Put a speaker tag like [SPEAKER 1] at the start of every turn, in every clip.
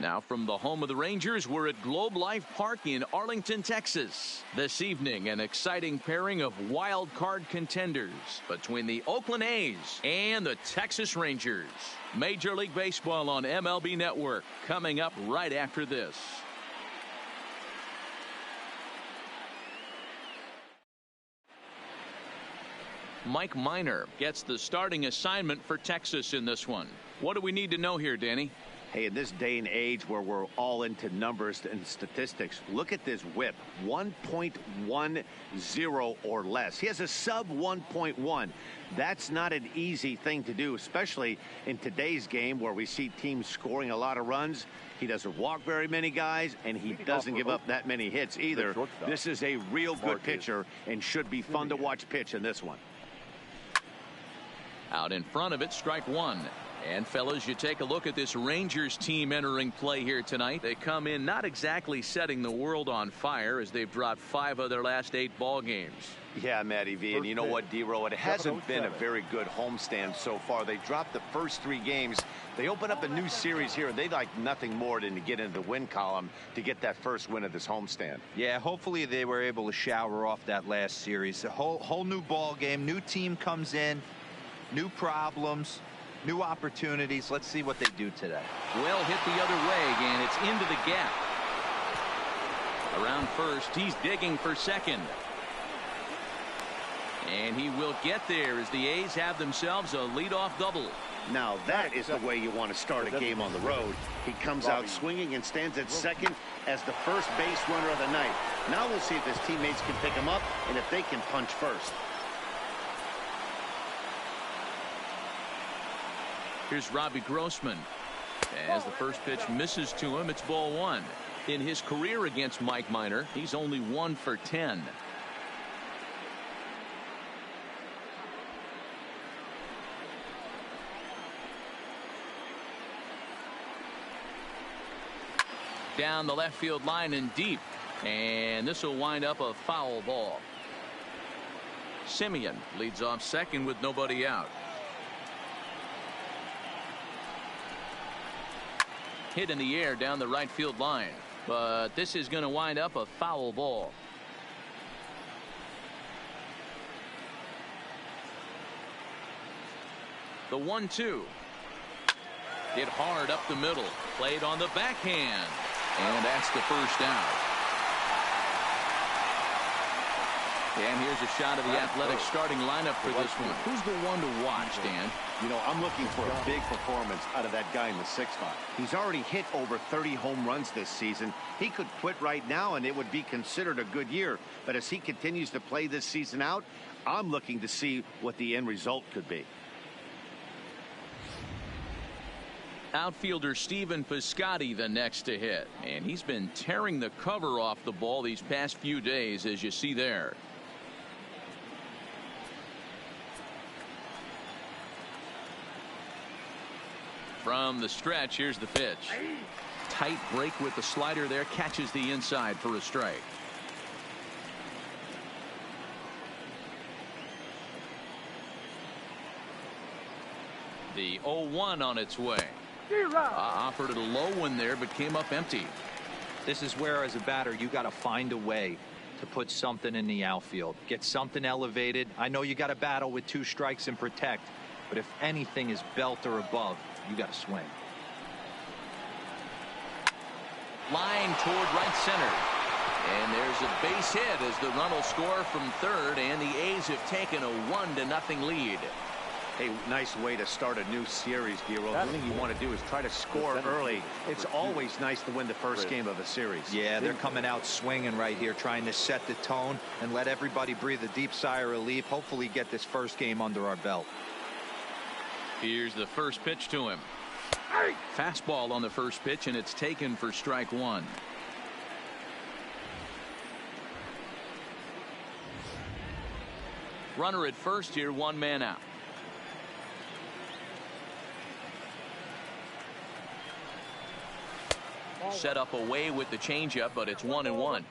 [SPEAKER 1] Now from the home of the Rangers, we're at Globe Life Park in Arlington, Texas. This evening, an exciting pairing of wild card contenders between the Oakland A's and the Texas Rangers. Major League Baseball on MLB Network coming up right after this. Mike Minor gets the starting assignment for Texas in this one. What do we need to know here, Danny?
[SPEAKER 2] Hey, in this day and age where we're all into numbers and statistics, look at this whip, 1.10 or less. He has a sub 1.1. That's not an easy thing to do, especially in today's game where we see teams scoring a lot of runs. He doesn't walk very many guys, and he doesn't give up that many hits either. This is a real good pitcher and should be fun to watch pitch in this one.
[SPEAKER 1] Out in front of it, strike one. And fellas, you take a look at this Rangers team entering play here tonight. They come in not exactly setting the world on fire as they've dropped 5 of their last 8 ball games.
[SPEAKER 2] Yeah, Matty V, and you know what, D-Row, it hasn't been a very good homestand so far. They dropped the first 3 games. They open up a new series here, and they'd like nothing more than to get into the win column to get that first win of this homestand.
[SPEAKER 3] Yeah, hopefully they were able to shower off that last series. A whole new ball game, new team comes in, new problems, new opportunities. Let's see what they do today.
[SPEAKER 1] Well hit the other way, and it's into the gap. Around first, he's digging for second. And he will get there as the A's have themselves a leadoff double.
[SPEAKER 2] Now that is the way you want to start a game on the road. He comes out swinging and stands at second as the first base runner of the night. Now we'll see if his teammates can pick him up and if they can punch first.
[SPEAKER 1] Here's Robbie Grossman. As the first pitch misses to him, it's ball 1. In his career against Mike Minor, he's only 1 for 10. Down the left field line and deep. And this will wind up a foul ball. Simeon leads off second with nobody out. Hit in the air down the right field line, but this is going to wind up a foul ball. The 1-2 hit hard up the middle, played on the backhand, and that's the first out. And here's a shot of the Athletics starting lineup for this one. Who's the one to watch, Dan?
[SPEAKER 2] You know, I'm looking for a big performance out of that guy in the 6th spot. He's already hit over 30 home runs this season. He could quit right now and it would be considered a good year. But as he continues to play this season out, I'm looking to see what the end result could be.
[SPEAKER 1] Outfielder Stephen Piscotty the next to hit. And he's been tearing the cover off the ball these past few days, as you see there. From the stretch, here's the pitch. Tight break with the slider there, catches the inside for a strike. The 0-1 on its way. Offered it a low one there, but came up empty.
[SPEAKER 3] This is where, as a batter, you got to find a way to put something in the outfield. Get something elevated. I know you got to battle with 2 strikes and protect, but if anything is belt or above, you got to swing.
[SPEAKER 1] Line toward right center. And there's a base hit as the run will score from third, and the A's have taken a 1-0 lead.
[SPEAKER 2] Hey, nice way to start a new series, D-Roll. The thing you want to do is try to score early. It's always nice to win the first game of a series.
[SPEAKER 3] Yeah, they're coming out swinging right here, trying to set the tone and let everybody breathe a deep sigh of relief. Hopefully get this first game under our belt.
[SPEAKER 1] Here's the first pitch to him. Fastball on the first pitch, and it's taken for strike 1. Runner at first here, 1 man out. Set up away with the changeup, but it's 1-1.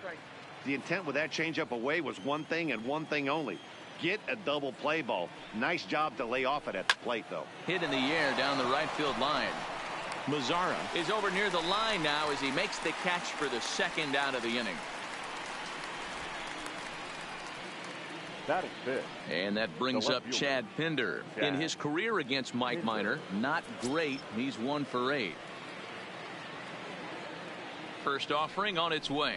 [SPEAKER 2] The intent with that changeup away was one thing and one thing only. Get a double play ball. Nice job to lay off it at the plate, though.
[SPEAKER 1] Hit in the air down the right field line. Mazzara is over near the line now as he makes the catch for the second out of the inning.
[SPEAKER 4] That is big.
[SPEAKER 1] And that brings up Chad Pinder. In his career against Mike Minor, not great. He's 1 for 8. First offering on its way.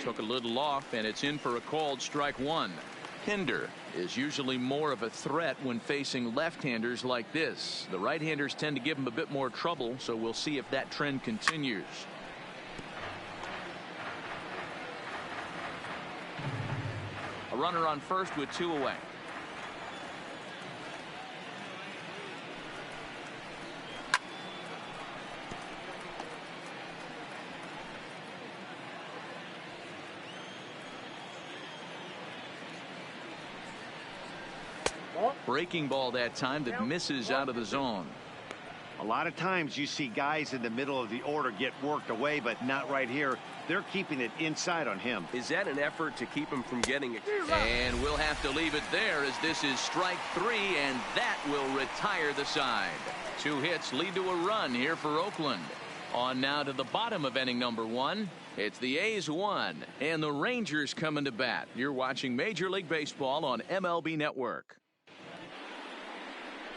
[SPEAKER 1] Took a little off, and it's in for a called strike 1. Pinder is usually more of a threat when facing left-handers like this. The right-handers tend to give him a bit more trouble, so we'll see if that trend continues. A runner on first with 2 away. Breaking ball that time that misses out of the zone.
[SPEAKER 2] A lot of times you see guys in the middle of the order get worked away, but not right here. They're keeping it inside on him.
[SPEAKER 5] Is that an effort to keep him from getting it?
[SPEAKER 1] And we'll have to leave it there as this is strike 3, and that will retire the side. 2 hits lead to a run here for Oakland. On now to the bottom of inning number 1. It's the A's 1 and the Rangers coming to bat. You're watching Major League Baseball on MLB Network.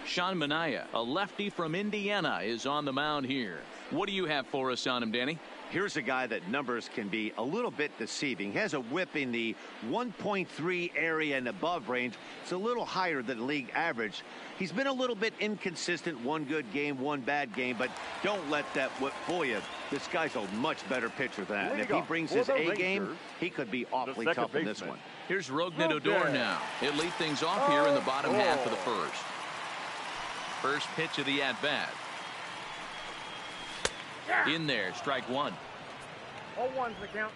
[SPEAKER 1] Sean Manaea, a lefty from Indiana, is on the mound here. What do you have for us on him, Danny?
[SPEAKER 2] Here's a guy that numbers can be a little bit deceiving. He has a whip in the 1.3 area and above range. It's a little higher than league average. He's been a little bit inconsistent. 1 good game, 1 bad game, but don't let that whip fool you. This guy's a much better pitcher than that. And if he brings his A game, he could be awfully tough in this one.
[SPEAKER 1] Here's Rougned Odor now. He'll lead things off here in the bottom half of the first. First pitch of the at-bat. In there, strike 1.
[SPEAKER 4] 0-1's the count.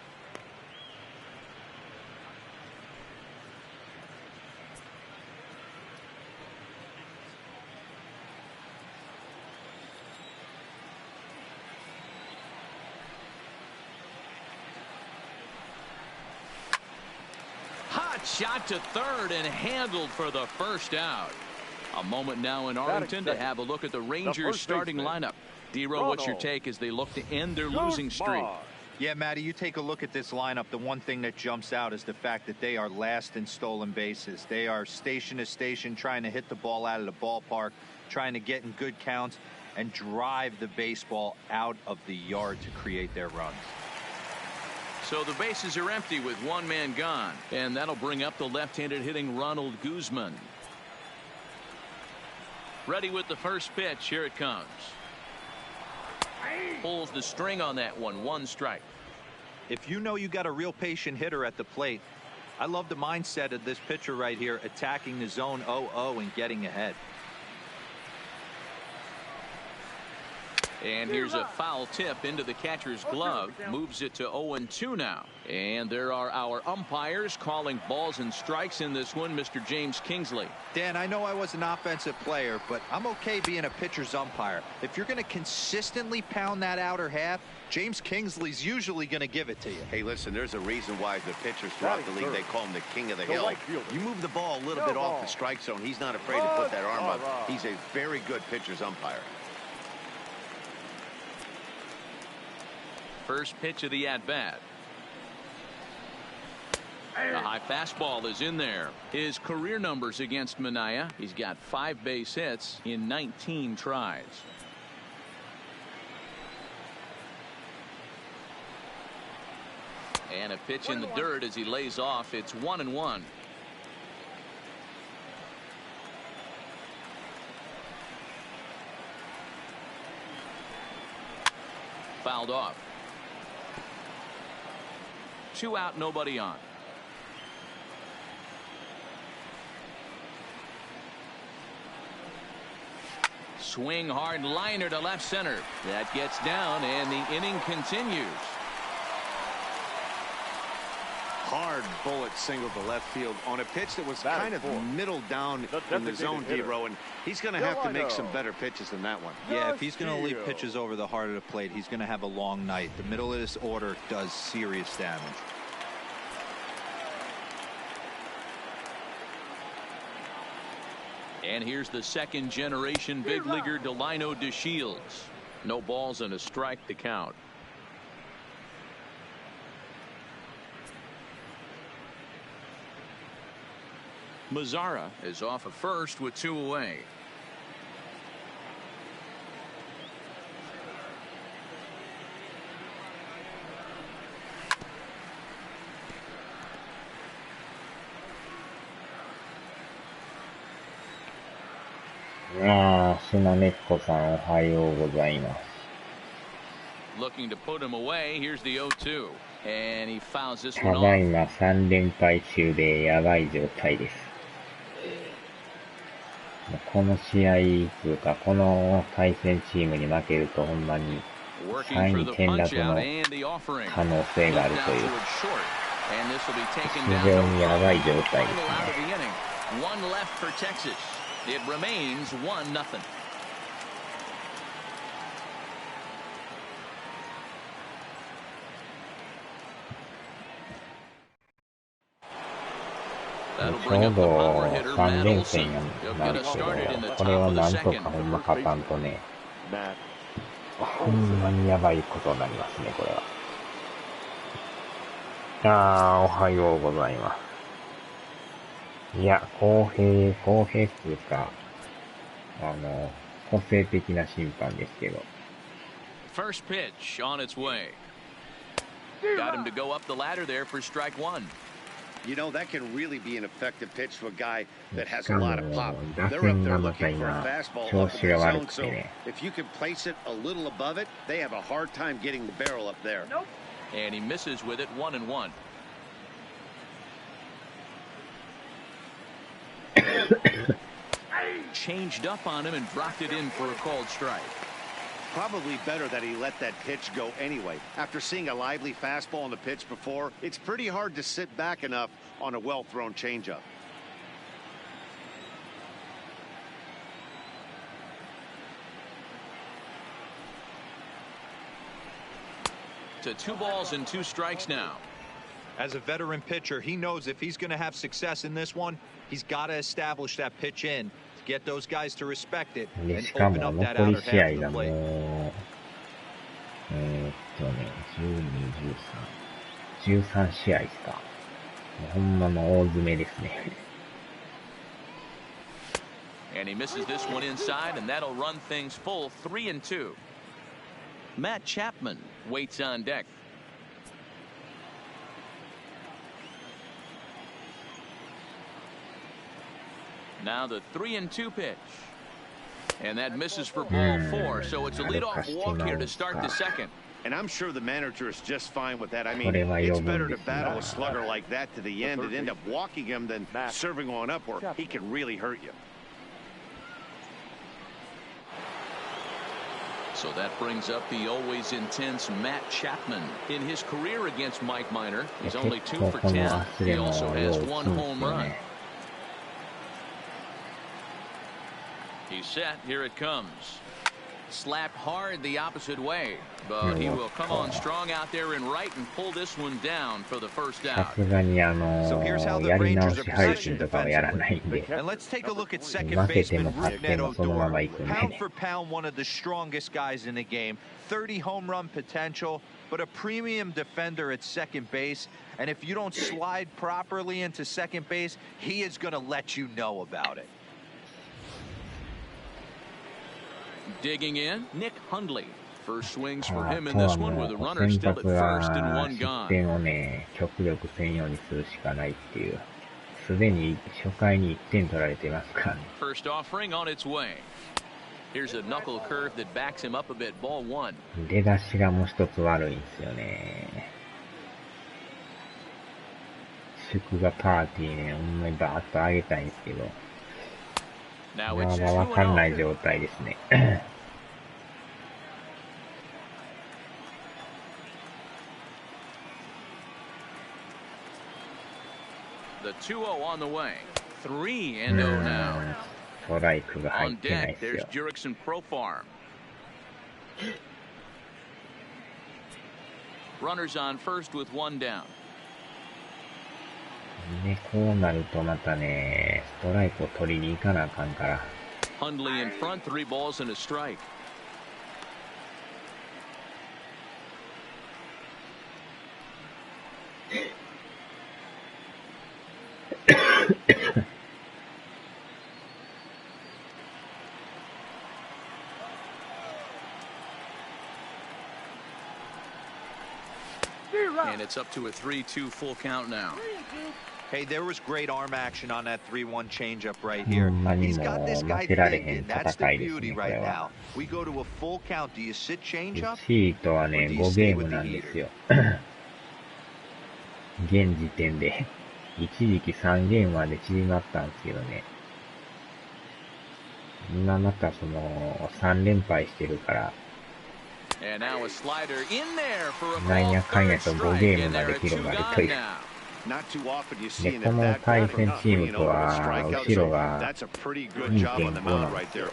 [SPEAKER 1] Hot shot to third and handled for the first out. A moment now in Arlington to have a look at the Rangers starting lineup. D-Row, what's your take as they look to end their losing streak?
[SPEAKER 3] Yeah, Matty, you take a look at this lineup. The one thing that jumps out is the fact that they are last in stolen bases. They are station to station trying to hit the ball out of the ballpark, trying to get in good counts and drive the baseball out of the yard to create their runs.
[SPEAKER 1] So the bases are empty with 1 man gone, and that'll bring up the left-handed hitting Ronald Guzman. Ready with the first pitch. Here it comes. Pulls the string on that one. 1 strike.
[SPEAKER 3] If you know you got a real patient hitter at the plate, I love the mindset of this pitcher right here, attacking the zone 0-0 and getting ahead.
[SPEAKER 1] And here's a foul tip into the catcher's glove. Moves it to 0-2 now. And there are our umpires calling balls and strikes in this one. Mr. James Kingsley.
[SPEAKER 3] Dan, I know I was an offensive player, but I'm okay being a pitcher's umpire. If you're going to consistently pound that outer half, James Kingsley's usually going to give it to you.
[SPEAKER 2] Hey, listen, there's a reason why the pitchers throughout the league, they call him the king of the hill. You move the ball a little bit off the strike zone, he's not afraid to put that arm up. He's a very good pitcher's umpire.
[SPEAKER 1] First pitch of the at-bat. A high fastball is in there. His career numbers against Manaea. He's got 5 base hits in 19 tries. And a pitch in the dirt as he lays off. It's 1-1. Fouled off. 2 out, nobody on. Swing hard liner to left center. That gets down and the inning continues.
[SPEAKER 2] Hard bullet single to left field on a pitch that was kind of middle down in the zone, D-Row, and he's going to have to make some better pitches than that one.
[SPEAKER 3] Yeah, if he's going to leave pitches over the heart of the plate, he's going to have a long night. The middle of this order does serious damage. And
[SPEAKER 1] here's the second generation big leaguer Delino DeShields. No balls and a strike to count. Mazzara is off at first with 2 away. Looking to put him away. Here's the 0-2. And he fouls this one off.
[SPEAKER 6] ただいま3連敗中でやばい状態です。この試合というか、この対戦チームに負けるとほんまに3位転落の可能性があるという、非常にやばい状態ですね。
[SPEAKER 1] One left for Texas. It remains 1-0. That'll
[SPEAKER 6] ちょ
[SPEAKER 1] bring
[SPEAKER 6] う
[SPEAKER 1] up the
[SPEAKER 6] ど
[SPEAKER 1] power hitter
[SPEAKER 6] 3
[SPEAKER 1] Matt
[SPEAKER 6] 連
[SPEAKER 1] Olson.
[SPEAKER 6] 戦
[SPEAKER 1] He'll
[SPEAKER 6] なん
[SPEAKER 1] get
[SPEAKER 6] で
[SPEAKER 1] us
[SPEAKER 6] すけど、
[SPEAKER 1] started in the
[SPEAKER 6] これ
[SPEAKER 1] top
[SPEAKER 6] を
[SPEAKER 1] of the
[SPEAKER 6] なんと
[SPEAKER 1] second.
[SPEAKER 6] かほんま勝たんとね、ほんまにやばいことになりますね、これは。おはようございます。いや、公平っていうか、個性的な審判ですけど。
[SPEAKER 1] First pitch on its way. Got him to go up the ladder there for strike 1.
[SPEAKER 2] You know, that can really be an effective pitch to a guy that has a lot of pop.
[SPEAKER 6] 打
[SPEAKER 2] They're
[SPEAKER 6] 線
[SPEAKER 2] up
[SPEAKER 6] が
[SPEAKER 2] there
[SPEAKER 6] また
[SPEAKER 2] looking for a
[SPEAKER 6] 今、
[SPEAKER 2] fastball
[SPEAKER 6] 調
[SPEAKER 2] up
[SPEAKER 6] 子
[SPEAKER 2] in the
[SPEAKER 6] が悪
[SPEAKER 2] zone,
[SPEAKER 6] くて
[SPEAKER 2] so
[SPEAKER 6] ね。
[SPEAKER 2] if you can place it a little above it, they have a hard time getting the barrel up there.
[SPEAKER 1] And he misses with it 1-1. Changed up on him and dropped it in for a called strike.
[SPEAKER 2] Probably better that he let that pitch go anyway. After seeing a lively fastball on the pitch before, it's pretty hard to sit back enough on a well-thrown changeup.
[SPEAKER 1] To 2 balls and 2 strikes now.
[SPEAKER 3] As a veteran pitcher, he knows if he's going to have success in this one, he's got to establish that pitch in to get those guys to respect it
[SPEAKER 6] で、
[SPEAKER 3] and
[SPEAKER 6] しか
[SPEAKER 3] open
[SPEAKER 6] も
[SPEAKER 3] up that
[SPEAKER 6] 残り
[SPEAKER 3] outer
[SPEAKER 6] 試
[SPEAKER 3] half
[SPEAKER 6] 合
[SPEAKER 3] of
[SPEAKER 6] が
[SPEAKER 3] the
[SPEAKER 6] もう、
[SPEAKER 3] plate.
[SPEAKER 6] 12、13試合ですか。もうほんまの大詰めですね。
[SPEAKER 1] And he misses this one inside, and that'll run things full 3-2. Matt Chapman waits on deck. Now the 3-2 pitch. And that misses for ball 4, so it's a leadoff walk here to start the second.
[SPEAKER 2] And I'm sure the manager is just fine with that. I mean, it's better to battle a slugger like that to the end and end up walking him than serving one up where he can really hurt you.
[SPEAKER 1] So that brings up the always intense Matt Chapman. In his career against Mike Minor, he's only 2 for 10. He also has 1 home run. He's set. Here it comes. Slapped hard the opposite way, but he will come on strong out there in right and pull this one down for the first
[SPEAKER 6] さ
[SPEAKER 1] out.
[SPEAKER 6] すがにやり直し配信とかはやらないんで、
[SPEAKER 3] And let's take a look at second
[SPEAKER 6] 負けて
[SPEAKER 3] baseman
[SPEAKER 6] も勝って
[SPEAKER 3] Rougned
[SPEAKER 6] もそのまま
[SPEAKER 3] Odor.
[SPEAKER 6] 行くんで
[SPEAKER 3] Pound
[SPEAKER 6] ね。
[SPEAKER 3] for pound, one of the strongest guys in the game. 30 home run potential, but a premium defender at second base. And if you don't slide properly into second base, he is going to let you know about it.
[SPEAKER 1] Digging in, Nick Hundley. First swings for him in this one with a runner still at first and 1
[SPEAKER 6] 失
[SPEAKER 1] gone.
[SPEAKER 6] 点をね、極力せんようにするしかないっていう。すでに初回に1点取られてますからね。
[SPEAKER 1] First offering on its way. Here's a knuckle curve that backs him up a bit. Ball 1.
[SPEAKER 6] 出だしがもう一つ悪いんですよね。祝賀パーティーね、ほんまにバーッと上げたいんですけど。
[SPEAKER 1] Now
[SPEAKER 6] ま
[SPEAKER 1] it's
[SPEAKER 6] あわかんない
[SPEAKER 1] 2-0.
[SPEAKER 6] 状態ですね。
[SPEAKER 1] The 2-0 on the way. 3-0 now.
[SPEAKER 6] ストライクが入っ
[SPEAKER 1] On
[SPEAKER 6] てない
[SPEAKER 1] deck,
[SPEAKER 6] です
[SPEAKER 1] there's
[SPEAKER 6] よ。
[SPEAKER 1] Jurickson Profar. Runners on first with 1 down.
[SPEAKER 6] ね、こうなるとまたね、ストライクを取りに行かなあかんから。
[SPEAKER 1] Hundley in front, 3 balls and a strike. And it's up to a 3-2 full count now.
[SPEAKER 3] Hey, there was great arm action on that 3-1 changeup right here. He's got this guy thinking. That's the beauty right now. We go to a full count. Do you sit changeup?
[SPEAKER 6] シートはね、5ゲームなんですよ。現時点で。一時期3ゲームまで縮まったんですけどね。今またその、3連敗してるから、なんやかんやと5ゲームまで広がるという。で、この対戦チームとは、後ろが 2.5 なんですよ。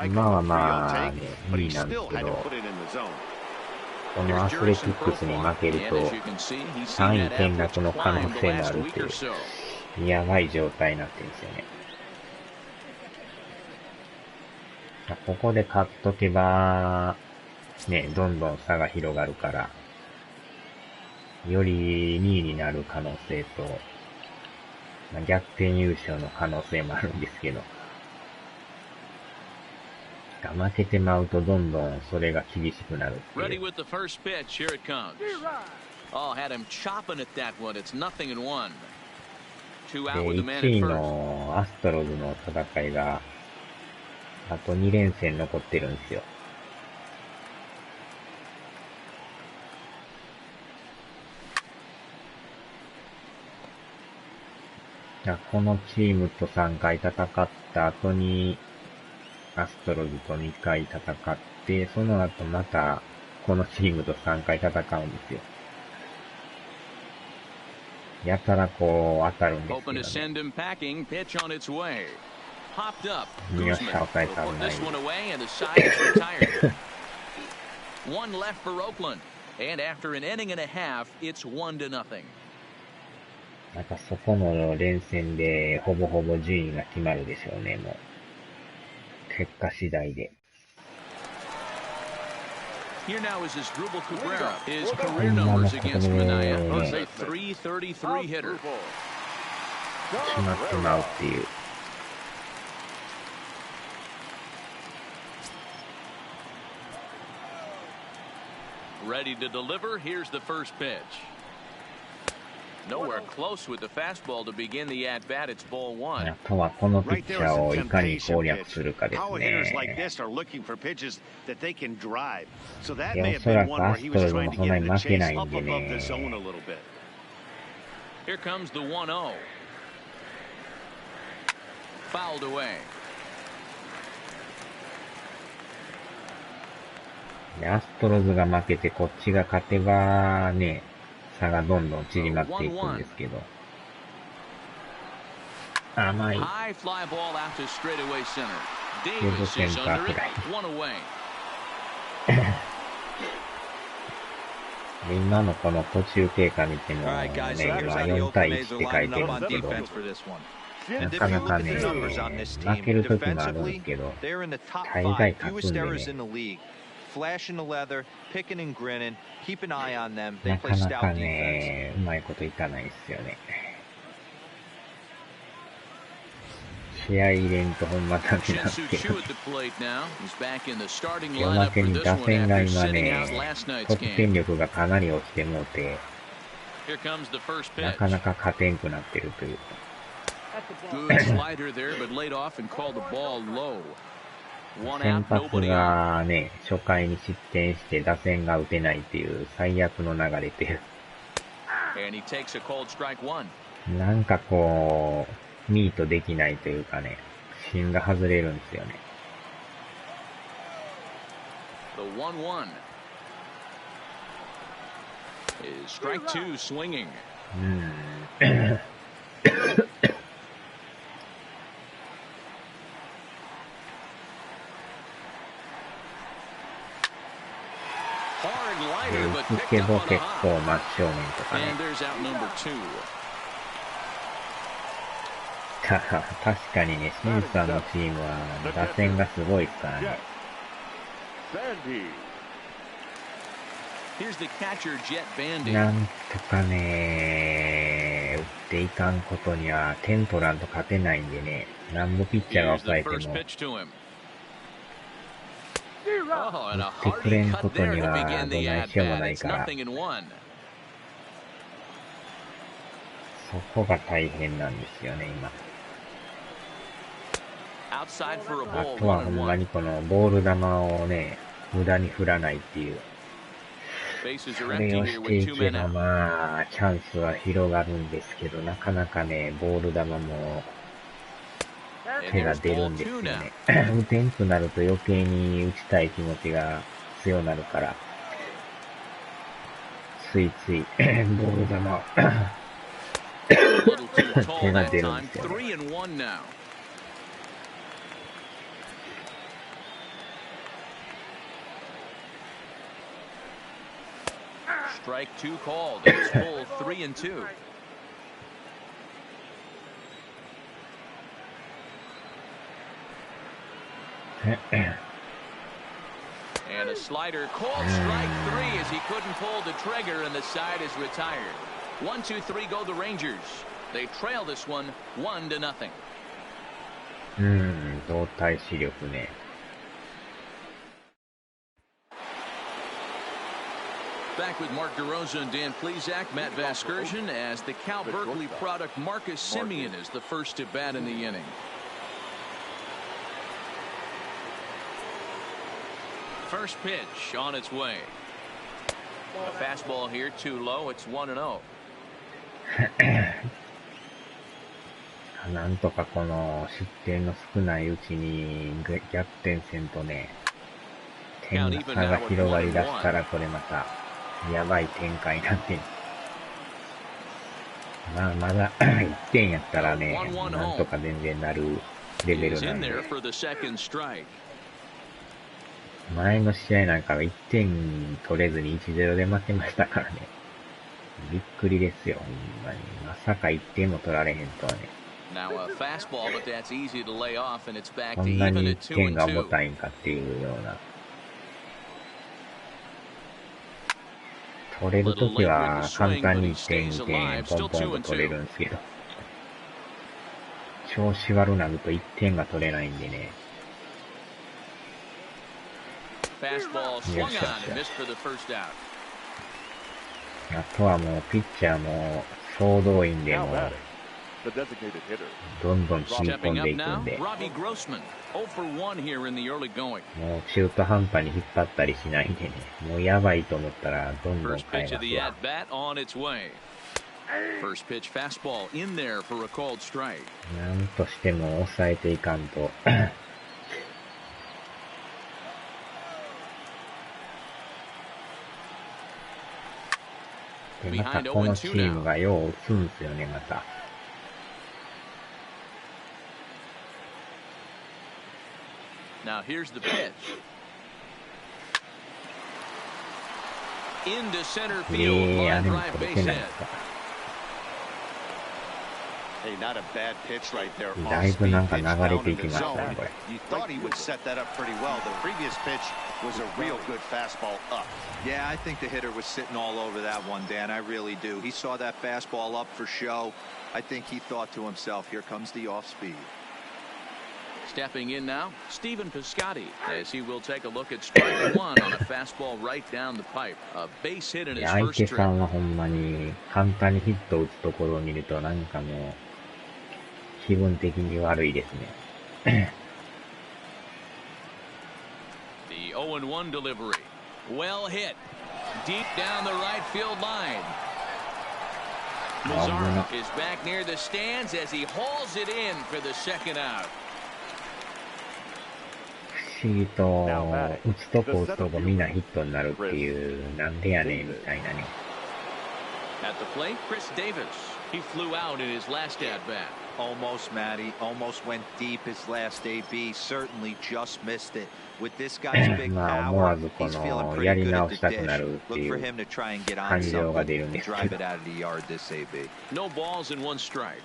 [SPEAKER 6] 今はまあ、ね、2位なんですけど、このアスレティックスに負けると、3位転落の可能性もあるっていう、やばい状態になってるんですよね。ここで勝っとけば、ね、どんどん差が広がるから、より2位になる可能性と、逆転優勝の可能性もあるんですけど、負けてまうとどんどんそれが厳しくなるっていう。で、1位のアストロズの戦いが、あと2連戦残ってるんですよ。このチームと3回戦った後に、アストロズと2回戦って、その後また、このチームと3回戦うんですよ。やたらこう、当たるんですけどね。よっしゃ、抑えた危ない。
[SPEAKER 1] One left for Oakland, and after an inning and a half, it's 1-0.
[SPEAKER 6] なんかそこの連戦でほぼほぼ順位が決まるでしょうね、もう。結果次第で。
[SPEAKER 1] Here now is his Drupal Cabrera. His career numbers against Minaya. He's a .333 hitter.
[SPEAKER 6] 決まってまうっていう。
[SPEAKER 1] Ready to deliver. Here's the first pitch. Nowhere close with the fastball to begin the at bat. It's ball one.
[SPEAKER 6] あとはこのピッチャーをいかに攻略するかですね。で、おそらくアストロズもそんなに負けないんでね。
[SPEAKER 1] Here comes the 1-0. Fouled away.
[SPEAKER 6] で、アストロズが負けてこっちが勝てばね、差がどんどん縮まっていくんですけど。甘い。ゲームセンターフライ。今のこの途中経過見てもね、今4対1って書いてるんですけど、なかなかね、負ける時もあるんですけど、大概勝つんでね。
[SPEAKER 3] Flashing the leather, picking and grinning, keep an eye on them. They
[SPEAKER 6] な
[SPEAKER 3] play
[SPEAKER 6] かな
[SPEAKER 3] stout
[SPEAKER 6] か
[SPEAKER 3] defense.
[SPEAKER 6] ね、うまいこといかないですよね。試合入れんとほんまダメなんですけど。おまけに打線が今ね、得点力がかなり落ちてもうて、なかなか勝てんくなってるという。先発がね、初回に失点して打線が打てないっていう最悪の流れっていう。なんかこう、ミートできないというかね、芯が外れるんですよね。打つけど結構真正面とかね。確かにね、清水さんのチームは打線がすごいですからね。
[SPEAKER 1] Here's the catcher, Jet Bandy.
[SPEAKER 6] なんとかね、打っていかんことには点取らんと勝てないんでね、なんぼピッチャーが抑えても、打ってくれんことにはどないしようもないから、そこが大変なんですよね、今。あとはほんまにこのボール球をね、無駄に振らないっていう。それをしていけばまあ、チャンスは広がるんですけど、なかなかね、ボール球も手が出るんですよね。打てんくなると余計に打ちたい気持ちが強くなるから、ついついボール球を手が出るんですよね。
[SPEAKER 1] Strike two called. It's full 3-2. And a slider called strike three as he couldn't pull the trigger and the side is retired. 1-2-3 go the Rangers. They trail this one 1-0.
[SPEAKER 6] 動体視力ね。
[SPEAKER 1] Back with Mark DeRosa and Dan Plesac, Matt Vasgersian, as the Cal Berkeley product Marcus Semien is the first to bat in the inning. First pitch on its way. A fastball here, too low. It's 1-0.
[SPEAKER 6] なんとかこの失点の少ないうちに逆転せんとね、点差が広がりだしたらこれまたやばい展開になって、まあまだ1点やったらね、なんとか全然なるレベルなんで。前の試合なんかは1点取れずに 1-0 で負けましたからね。びっくりですよ、ほんまに。まさか1点も取られへんとはね。こんなに1点が重たいんかっていうような。取れるときは簡単に1点2点ポンポンと取れるんですけど、調子悪なると1点が取れないんでね。よしよしよし。あとはもうピッチャーも総動員でもどんどん切り込んでいくんで、もう中途半端に引っ張ったりしないでね、もうやばいと思ったらどんどん変えますわ。なんとしても抑えていかんとでまたこのチームがよう打つんですよね、また。
[SPEAKER 1] Now here's the pitch. Into center field, line drive base hit.
[SPEAKER 2] Hey, not a bad pitch right there.
[SPEAKER 6] だいぶなんか流れていきましたね、これ。
[SPEAKER 2] You thought he would set that up pretty well. The previous pitch was a real good fastball up.
[SPEAKER 3] Yeah, I think the hitter was sitting all over that one, Dan. I really do. He saw that fastball up for show. I think he thought to himself, here comes the off speed.
[SPEAKER 1] Stepping in now, Stephen Piscotty, as he will take a look at strike one on a fastball right down the pipe. A base hit in his
[SPEAKER 6] 相
[SPEAKER 1] first
[SPEAKER 6] 手さ
[SPEAKER 1] trip.
[SPEAKER 6] んはほんまに簡単にヒットを打つところを見るとなんかもう気分的に悪いですね。
[SPEAKER 1] The 0-1 delivery. Well hit. Deep down the right field line. Mazara is back near the stands as he hauls it in for the second out.
[SPEAKER 6] 不思議と打つとこ打つとこみんなヒットになるっていう、なんでやねんみたいなね。
[SPEAKER 1] At the plate, Chris Davis. He flew out in his last at bat.
[SPEAKER 3] Almost, Matty. Almost went deep his last AB. Certainly just missed it. With this guy's big power, he's feeling pretty good at the dish. Look for him to try and get on something and drive it out of the yard this AB.
[SPEAKER 1] No balls and one strike.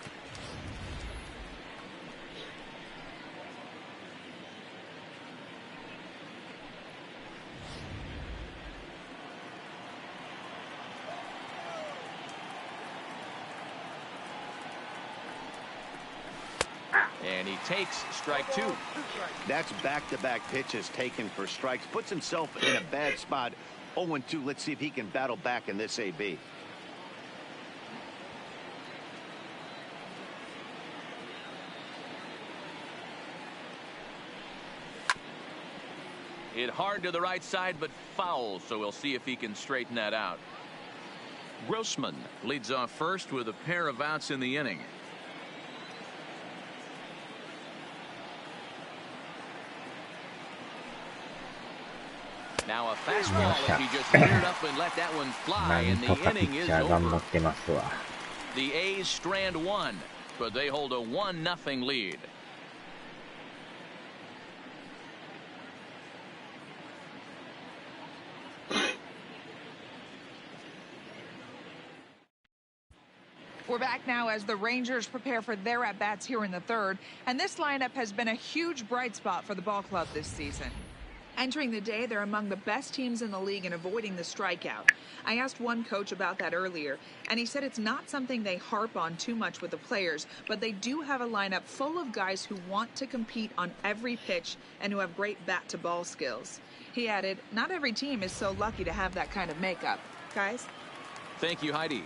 [SPEAKER 1] And he takes strike two.
[SPEAKER 2] That's back-to-back pitches taken for strikes. Puts himself in a bad spot. 0-2. Let's see if he can battle back in this AB.
[SPEAKER 1] Hit hard to the right side, but foul, so we'll see if he can straighten that out. Grossman leads off first with a pair of outs in the inning. Now a fastball as he just geared up and let that one fly, and the inning is over. The A's strand one, but they hold a 1-0 lead.
[SPEAKER 7] We're back now as the Rangers prepare for their at-bats here in the third, and this lineup has been a huge bright spot for the ball club this season. Entering the day, they're among the best teams in the league in avoiding the strikeout. I asked one coach about that earlier, and he said it's not something they harp on too much with the players, but they do have a lineup full of guys who want to compete on every pitch and who have great bat-to-ball skills. He added, not every team is so lucky to have that kind of makeup. Guys?
[SPEAKER 1] Thank you, Heidi.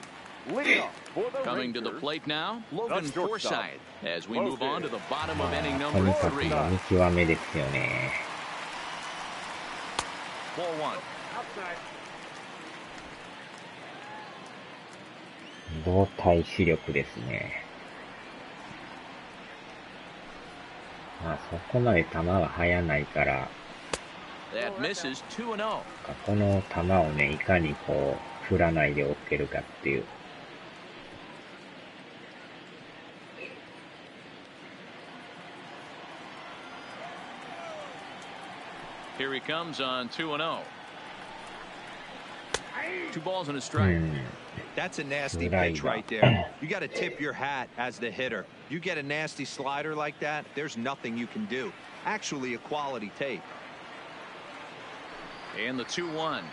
[SPEAKER 1] Coming to the plate now, Logan Forsythe, as we move on to the bottom of inning number 3. Ball one.
[SPEAKER 6] 動体視力ですね。そこまで球が速ないから、この球をね、いかにこう、振らないでおけるかっていう。
[SPEAKER 1] Here he comes on 2-0. 2 balls and a strike.
[SPEAKER 3] That's a nasty pitch right there. You got to tip your hat as the hitter. You get a nasty slider like that, there's nothing you can do. Actually, a quality take.
[SPEAKER 1] And the 2-1.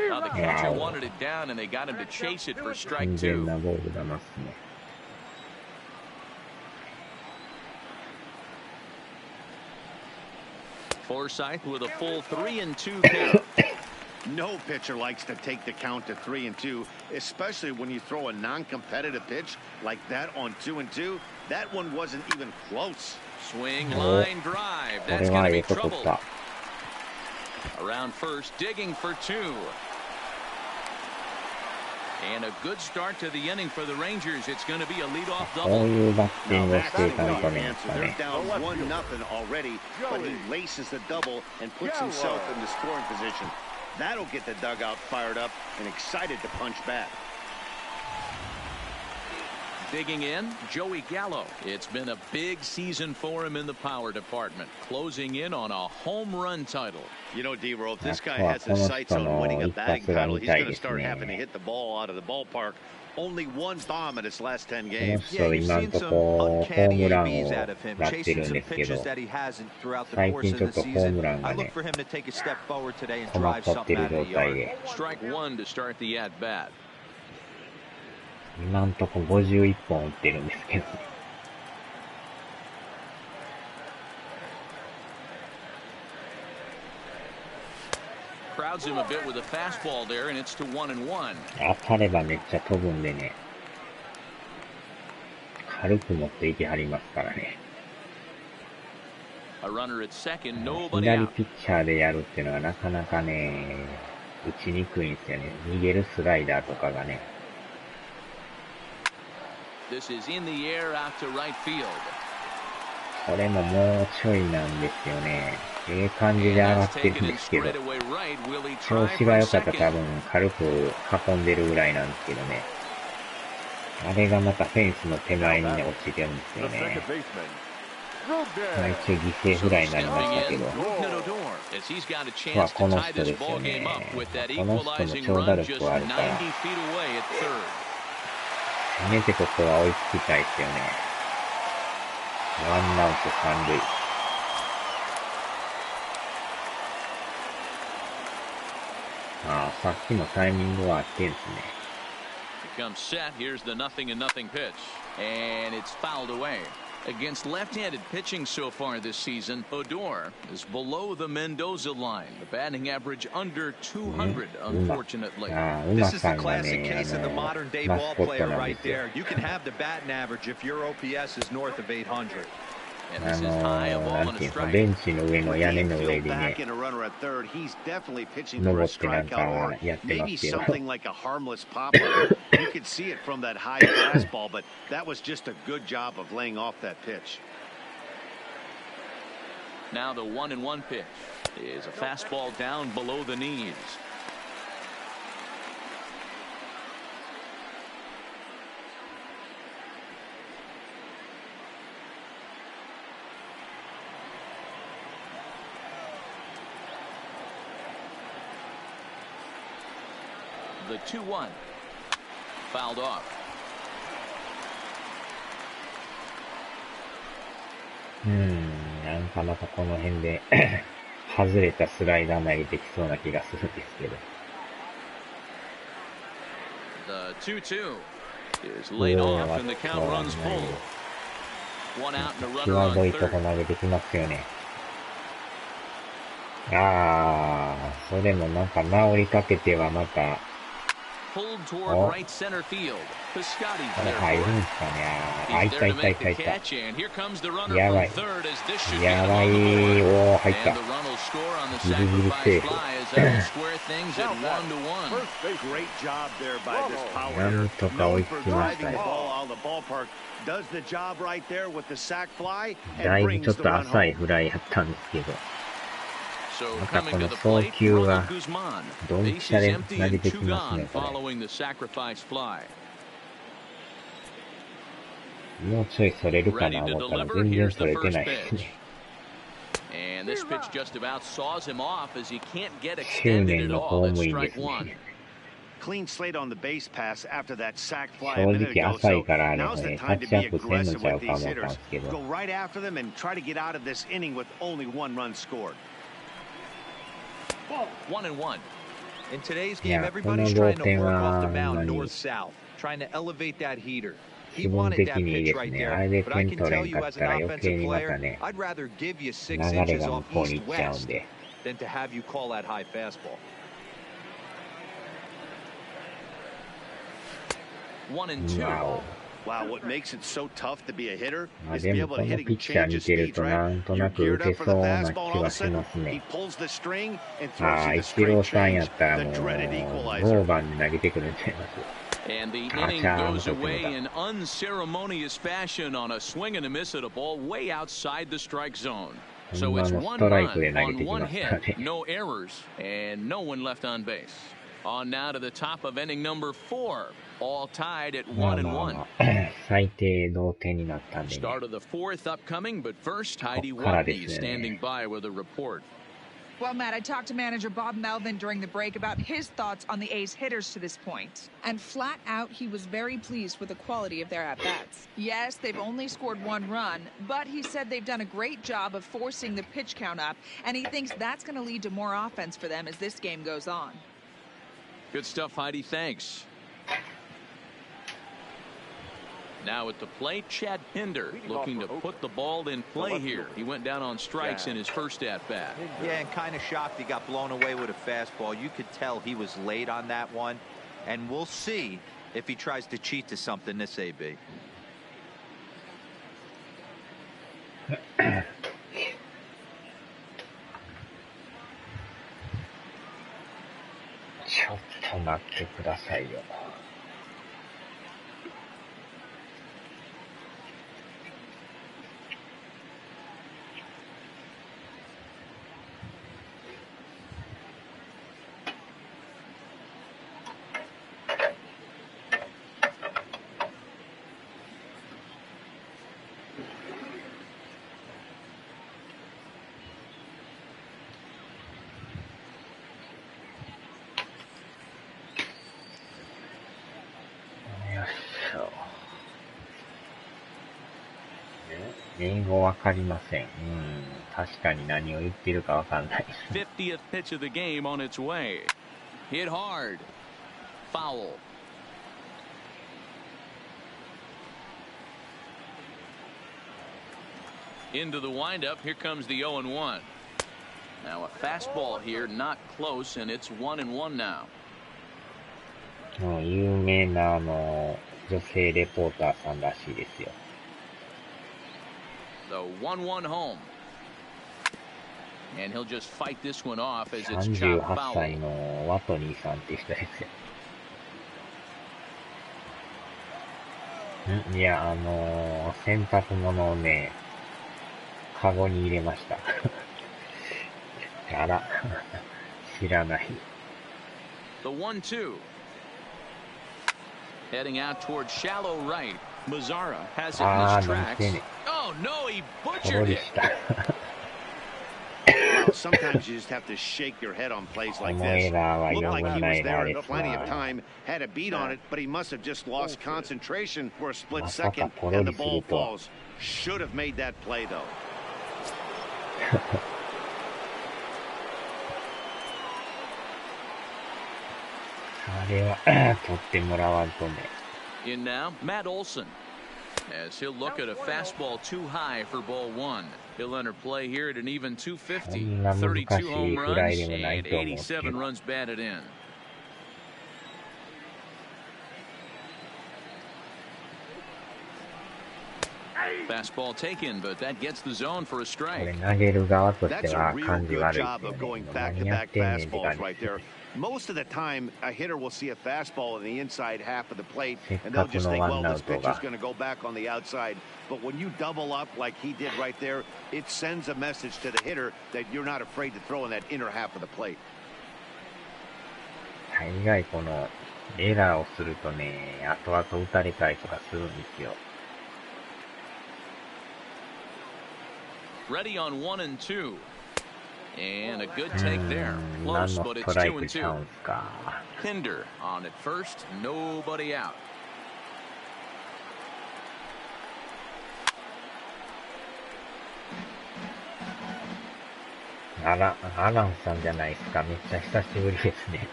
[SPEAKER 1] Now the catcher wanted it down, and they got him to chase it for strike 2. Forsythe with a full 3-2 count.
[SPEAKER 2] No pitcher likes to take the count to 3-2, especially when you throw a non-competitive pitch like that on 2-2. That one wasn't even close.
[SPEAKER 1] Swing, line, drive. That's going to be trouble. Around first, digging for 2. And a good start to the inning for the Rangers. It's going to be a leadoff double.
[SPEAKER 2] They're down 1-0 already, but he laces the double and puts himself in the scoring position. That'll get the dugout fired up and excited to punch back.
[SPEAKER 1] Digging in, Joey Gallo. It's been a big season for him in the power department, closing in on a home run title.
[SPEAKER 2] You know, D-Roll, if this guy has his sights on winning a batting title, he's going to start having to hit the ball out of the ballpark. Only 1 bomb in his last 10 games.
[SPEAKER 3] Yeah, you've seen some uncanny ABs out of him, chasing some pitches that he hasn't throughout the course of the season. I look for him to take a step forward today and drive something out of the yard.
[SPEAKER 1] Strike 1 to start the at-bat.
[SPEAKER 6] 今んとこ51本打ってるんですけど。
[SPEAKER 1] Crowds him a bit with a fastball there, and it's to 1-1.
[SPEAKER 6] 当たればめっちゃ飛ぶんでね。軽く持っていきはりますからね。
[SPEAKER 1] A runner at second, nobody
[SPEAKER 6] 左
[SPEAKER 1] out.
[SPEAKER 6] ピッチャーでやるっていうのはなかなかね、打ちにくいんですよね。逃げるスライダーとかがね。
[SPEAKER 1] This is in the air out to right field.
[SPEAKER 6] これももうちょいなんですよね。感じで上がってるんですけど、調子が良かったら多分軽く運んでるぐらいなんですけどね。あれがまたフェンスの手前にね、落ちてるんですよね。一応犠牲フライになりましたけど、この人ですよね。この人の長打力はあるから、せめてここは追いつきたいですよね。ワンアウト三塁。さっきのタイミングは合ってんですね。
[SPEAKER 1] Comes set. Here's the 0-0 pitch. And it's fouled away. Against left-handed pitching so far this season, Odor is below the Mendoza line. The batting average under 200, unfortunately.
[SPEAKER 3] This is the classic case of the modern-day ball player right there. You can have the batting average if your OPS is north of 800.
[SPEAKER 1] And this is high, a ball and a strike.
[SPEAKER 6] ベンチの上の屋根の上でね、
[SPEAKER 2] He's definitely pitching for a strikeout or maybe something like a harmless popper. You could see it from that high fastball, but that was just a good job of laying off that pitch.
[SPEAKER 1] Now the 1-1 pitch is a fastball down below the knees. The 2-1 fouled off.
[SPEAKER 6] Hmm, なんかまたこの辺で外れたスライダー投げてきそうな気がするんですけど。
[SPEAKER 1] The 2-2 is laid off and the count runs full. One out and a runner
[SPEAKER 6] 際
[SPEAKER 1] on
[SPEAKER 6] どいと
[SPEAKER 1] third.
[SPEAKER 6] こ投げてきますよね。ああ、それもなんか治りかけてはまた。
[SPEAKER 1] Pulled toward right center field. Piscotty's
[SPEAKER 6] これ
[SPEAKER 1] there
[SPEAKER 6] 入る
[SPEAKER 1] for
[SPEAKER 6] ん
[SPEAKER 1] it.
[SPEAKER 6] すかね。あ、
[SPEAKER 1] He's
[SPEAKER 6] いた
[SPEAKER 1] there
[SPEAKER 6] い
[SPEAKER 1] to
[SPEAKER 6] たい
[SPEAKER 1] make
[SPEAKER 6] た
[SPEAKER 1] the
[SPEAKER 6] いた。
[SPEAKER 1] catch, and here comes the runner
[SPEAKER 6] やば
[SPEAKER 1] from
[SPEAKER 6] い。
[SPEAKER 1] third as this should get
[SPEAKER 6] や
[SPEAKER 1] him
[SPEAKER 6] ば
[SPEAKER 1] on
[SPEAKER 6] い。
[SPEAKER 1] the board.
[SPEAKER 6] おー、入っ
[SPEAKER 1] And
[SPEAKER 6] た。
[SPEAKER 1] the run will score on the
[SPEAKER 6] ギリギリセー
[SPEAKER 1] sacrifice
[SPEAKER 6] フ。
[SPEAKER 1] fly as that will square things at 1-1.
[SPEAKER 2] Great job there by this power
[SPEAKER 6] なん
[SPEAKER 2] hitter.
[SPEAKER 6] とか追い
[SPEAKER 2] Known
[SPEAKER 6] つ
[SPEAKER 2] for
[SPEAKER 6] きまし
[SPEAKER 2] driving
[SPEAKER 6] た
[SPEAKER 2] the
[SPEAKER 6] よ。
[SPEAKER 2] ball out of the ballpark. Does the job right there with the sac fly
[SPEAKER 6] だ
[SPEAKER 2] and
[SPEAKER 6] いぶちょ
[SPEAKER 2] brings
[SPEAKER 6] っ
[SPEAKER 2] the
[SPEAKER 6] と
[SPEAKER 2] run
[SPEAKER 6] 浅い
[SPEAKER 2] home.
[SPEAKER 6] フライやったんですけど。
[SPEAKER 1] So
[SPEAKER 6] また
[SPEAKER 1] coming
[SPEAKER 6] こ
[SPEAKER 1] to
[SPEAKER 6] の
[SPEAKER 1] the
[SPEAKER 6] 送
[SPEAKER 1] plate,
[SPEAKER 6] 球が
[SPEAKER 1] Ronald Guzman.
[SPEAKER 6] ドンピ
[SPEAKER 1] Bases
[SPEAKER 6] シャで
[SPEAKER 1] empty
[SPEAKER 6] 投げ
[SPEAKER 1] and
[SPEAKER 6] てき
[SPEAKER 1] two
[SPEAKER 6] ますね、
[SPEAKER 1] gone
[SPEAKER 6] これ。
[SPEAKER 1] following the sacrifice fly.
[SPEAKER 6] もうちょいそれるか
[SPEAKER 1] Ready
[SPEAKER 6] な
[SPEAKER 1] to
[SPEAKER 6] 思ったら
[SPEAKER 1] deliver.
[SPEAKER 6] 全然
[SPEAKER 1] Here's
[SPEAKER 6] そ
[SPEAKER 1] the
[SPEAKER 6] れて
[SPEAKER 1] first
[SPEAKER 6] ないです
[SPEAKER 1] pitch.
[SPEAKER 6] ね。
[SPEAKER 1] And this pitch just about saws him off as he can't get
[SPEAKER 6] 執
[SPEAKER 1] extended
[SPEAKER 6] 念
[SPEAKER 1] at
[SPEAKER 6] の
[SPEAKER 1] all.
[SPEAKER 6] 公
[SPEAKER 1] That's
[SPEAKER 6] 務員で
[SPEAKER 1] strike
[SPEAKER 6] す
[SPEAKER 1] one.
[SPEAKER 6] ね。
[SPEAKER 2] Clean slate on the base pass after that sac fly
[SPEAKER 6] 正
[SPEAKER 2] a minute
[SPEAKER 6] 直
[SPEAKER 2] ago.
[SPEAKER 6] 浅い
[SPEAKER 2] So
[SPEAKER 6] からあれ
[SPEAKER 2] now's
[SPEAKER 6] も
[SPEAKER 2] the
[SPEAKER 6] ね、タ
[SPEAKER 2] time
[SPEAKER 6] ッ
[SPEAKER 2] to
[SPEAKER 6] チア
[SPEAKER 2] be
[SPEAKER 6] ップせんの
[SPEAKER 2] aggressive
[SPEAKER 6] ちゃ
[SPEAKER 2] with
[SPEAKER 6] うか
[SPEAKER 2] these
[SPEAKER 6] 思ったん
[SPEAKER 2] hitters.
[SPEAKER 6] ですけど。
[SPEAKER 2] Go right after them and try to get out of this inning with only one run scored.
[SPEAKER 1] 1-1.
[SPEAKER 3] In today's game,
[SPEAKER 6] Yeah,
[SPEAKER 3] everybody's
[SPEAKER 6] この
[SPEAKER 3] trying
[SPEAKER 6] 同
[SPEAKER 3] to
[SPEAKER 6] 点
[SPEAKER 3] work
[SPEAKER 6] は
[SPEAKER 3] off the
[SPEAKER 6] ほんま
[SPEAKER 3] mound
[SPEAKER 6] に
[SPEAKER 3] north-south, trying to elevate that heater. He
[SPEAKER 6] 気分
[SPEAKER 3] wanted
[SPEAKER 6] 的
[SPEAKER 3] that
[SPEAKER 6] にいい
[SPEAKER 3] pitch
[SPEAKER 6] です
[SPEAKER 3] right
[SPEAKER 6] ね。あ
[SPEAKER 3] there,
[SPEAKER 6] れで
[SPEAKER 3] but I
[SPEAKER 6] 点
[SPEAKER 3] can
[SPEAKER 6] 取れ
[SPEAKER 3] tell
[SPEAKER 6] ん
[SPEAKER 3] you
[SPEAKER 6] かっ
[SPEAKER 3] as
[SPEAKER 6] た
[SPEAKER 3] an
[SPEAKER 6] ら余計
[SPEAKER 3] offensive
[SPEAKER 6] にまた
[SPEAKER 3] player,
[SPEAKER 6] ね、
[SPEAKER 3] I'd rather give you 6
[SPEAKER 6] 流れ
[SPEAKER 3] inches
[SPEAKER 6] が向
[SPEAKER 3] off
[SPEAKER 6] こうに行っちゃうん
[SPEAKER 3] east-west
[SPEAKER 6] で。
[SPEAKER 3] than to have you call that high fastball.
[SPEAKER 1] 1-2.
[SPEAKER 6] わお。
[SPEAKER 2] Wow, what makes it so tough to be a hitter
[SPEAKER 6] まあ
[SPEAKER 2] is
[SPEAKER 6] で
[SPEAKER 2] be
[SPEAKER 6] も
[SPEAKER 2] able
[SPEAKER 6] こ
[SPEAKER 2] to
[SPEAKER 6] の
[SPEAKER 2] hit
[SPEAKER 6] ピ
[SPEAKER 2] and
[SPEAKER 6] ッチャー
[SPEAKER 2] change
[SPEAKER 6] 見
[SPEAKER 2] his
[SPEAKER 6] てる
[SPEAKER 2] speed,
[SPEAKER 6] と
[SPEAKER 2] right?
[SPEAKER 6] なんと
[SPEAKER 2] You're
[SPEAKER 6] なく
[SPEAKER 2] geared
[SPEAKER 6] 打て
[SPEAKER 2] up for
[SPEAKER 6] そ
[SPEAKER 2] the
[SPEAKER 6] うな
[SPEAKER 2] fastball,
[SPEAKER 6] 気
[SPEAKER 2] all of
[SPEAKER 6] は
[SPEAKER 2] a
[SPEAKER 6] し
[SPEAKER 2] sudden
[SPEAKER 6] ますね。
[SPEAKER 2] he pulls the string and
[SPEAKER 6] あ
[SPEAKER 2] throws
[SPEAKER 6] あ、
[SPEAKER 2] you
[SPEAKER 6] イ
[SPEAKER 2] the
[SPEAKER 6] チロー
[SPEAKER 2] straight
[SPEAKER 6] さんや
[SPEAKER 2] change,
[SPEAKER 6] ったら
[SPEAKER 2] the
[SPEAKER 6] もう
[SPEAKER 2] dreaded
[SPEAKER 6] 5
[SPEAKER 2] equalizer.
[SPEAKER 6] 番に投げてくるんちゃいます。
[SPEAKER 1] And the
[SPEAKER 6] Ah,
[SPEAKER 1] inning
[SPEAKER 6] chao,
[SPEAKER 1] goes
[SPEAKER 6] no
[SPEAKER 1] away
[SPEAKER 6] tengo.
[SPEAKER 1] in unceremonious fashion on a swing and a miss at a ball way outside the strike zone. So it's
[SPEAKER 6] 今の
[SPEAKER 1] one
[SPEAKER 6] ストライク
[SPEAKER 1] run
[SPEAKER 6] で投げて
[SPEAKER 1] on
[SPEAKER 6] き
[SPEAKER 1] one
[SPEAKER 6] ますから
[SPEAKER 1] hit,
[SPEAKER 6] ね。
[SPEAKER 1] no errors, and no one left on base. On now to the top of inning number 4, all tied at
[SPEAKER 6] まあ
[SPEAKER 1] 1-1.
[SPEAKER 6] まあまあ、最低同点になったんでね。
[SPEAKER 1] Start of the fourth upcoming, but first, Heidi
[SPEAKER 6] こっからで
[SPEAKER 1] Watney
[SPEAKER 6] すね。
[SPEAKER 1] standing by with a report.
[SPEAKER 7] Well, Matt, I talked to manager Bob Melvin during the break about his thoughts on the A's hitters to this point. And flat out, he was very pleased with the quality of their at-bats. Yes, they've only scored one run, but he said they've done a great job of forcing the pitch count up, and he thinks that's going to lead to more offense for them as this game goes on.
[SPEAKER 1] Good stuff, Heidi. Thanks. Now at the plate, Chad Pinder looking to put the ball in play here. He went down on strikes in his first at-bat.
[SPEAKER 3] Yeah, and kind of shocked he got blown away with a fastball. You could tell he was late on that one, and we'll see if he tries to cheat to something this AB.
[SPEAKER 6] ちょっと待ってくださいよ。英語わかりません。確かに何を言ってるかわかんない。
[SPEAKER 1] 50th pitch of the game on its way. Hit hard. Foul. Into the windup, here comes the 0-1. Now a fastball here, not close, and it's 1-1 now.
[SPEAKER 6] 有名な女性レポーターさんらしいですよ。
[SPEAKER 1] So 1-1 home. And he'll just fight this one off as it's
[SPEAKER 6] 38
[SPEAKER 1] chopped foul.
[SPEAKER 6] 歳のワトニーさんって人ですよ。いや、洗濯物をね、カゴに入れました。あら、知らない。
[SPEAKER 1] The 1-2. Heading out towards shallow right. Mazzara has it in his tracks. Oh no, he butchered it.
[SPEAKER 2] Well, sometimes you just have to shake your head on plays like this. Looked like he was there in plenty of time, had a beat on it, but he must have just lost concentration for a split second, and the ball falls. Should have made that play, though.
[SPEAKER 6] あれは取ってもらわんとね。
[SPEAKER 1] In now, Matt Olson. As he'll look at a fastball too high for ball one. He'll enter play here at an even 250. 32 home runs and 87 runs batted in. Fastball taken, but that gets the zone for a strike.
[SPEAKER 6] 投げる側としては
[SPEAKER 2] That's a real
[SPEAKER 6] 感じ
[SPEAKER 2] good
[SPEAKER 6] 悪い
[SPEAKER 2] job
[SPEAKER 6] です
[SPEAKER 2] of
[SPEAKER 6] よ
[SPEAKER 2] going
[SPEAKER 6] ね。何やっ
[SPEAKER 2] back-to-back
[SPEAKER 6] てんねんって感
[SPEAKER 2] fastballs
[SPEAKER 6] じ
[SPEAKER 2] right there. Most of the time, a hitter will see a fastball in the inside half of the plate,
[SPEAKER 6] せっ
[SPEAKER 2] and
[SPEAKER 6] か
[SPEAKER 2] they'll
[SPEAKER 6] く
[SPEAKER 2] just
[SPEAKER 6] の
[SPEAKER 2] think,
[SPEAKER 6] ワ
[SPEAKER 2] well,
[SPEAKER 6] ンアウ
[SPEAKER 2] this
[SPEAKER 6] ト
[SPEAKER 2] pitcher's
[SPEAKER 6] が
[SPEAKER 2] going to go back on the outside. But when you double up like he did right there, it sends a message to the hitter that you're not afraid to throw in that inner half of the plate.
[SPEAKER 6] 大概このエラーをするとね、後々打たれたりとかするんですよ。
[SPEAKER 1] Ready on 1 and 2. And a good take there.
[SPEAKER 6] 何
[SPEAKER 1] Close,
[SPEAKER 6] の
[SPEAKER 1] but
[SPEAKER 6] ス
[SPEAKER 1] it's
[SPEAKER 6] トライ
[SPEAKER 1] 2 and
[SPEAKER 6] クちゃうん
[SPEAKER 1] 2.
[SPEAKER 6] すか。
[SPEAKER 1] Pinder on at first, nobody out.
[SPEAKER 6] アランさんじゃないですか。めっちゃ久しぶりですね。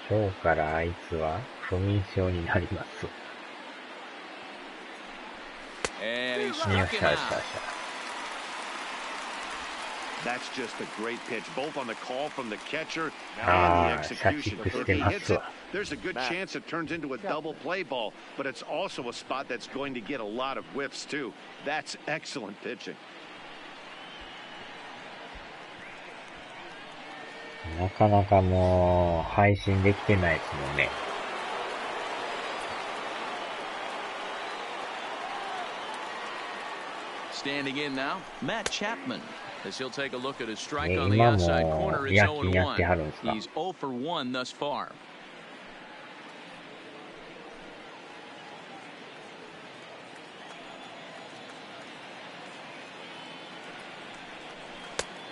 [SPEAKER 6] 今日からあいつは不眠症になります。
[SPEAKER 1] And he
[SPEAKER 6] よっ
[SPEAKER 1] struck
[SPEAKER 6] し
[SPEAKER 1] him
[SPEAKER 6] ゃよっしゃよ
[SPEAKER 1] out.
[SPEAKER 6] っしゃ。
[SPEAKER 2] That's just a great pitch, both on the call from the catcher and
[SPEAKER 6] Ah,
[SPEAKER 2] the execution.
[SPEAKER 6] shot
[SPEAKER 2] If he hits it,
[SPEAKER 6] してますわ。
[SPEAKER 2] there's a good chance it turns into a double play ball, but it's also a spot that's going to get a lot of whiffs too. That's excellent pitching.
[SPEAKER 6] なかなかもう配信できてないですもんね。
[SPEAKER 1] Standing in now, Matt Chapman. As he'll take a look at his strike on the
[SPEAKER 6] 今
[SPEAKER 1] outside
[SPEAKER 6] も
[SPEAKER 1] corner, it's
[SPEAKER 6] 夜勤やっては
[SPEAKER 1] 0-1.
[SPEAKER 6] るんですか。
[SPEAKER 1] He's 0 for 1 thus far.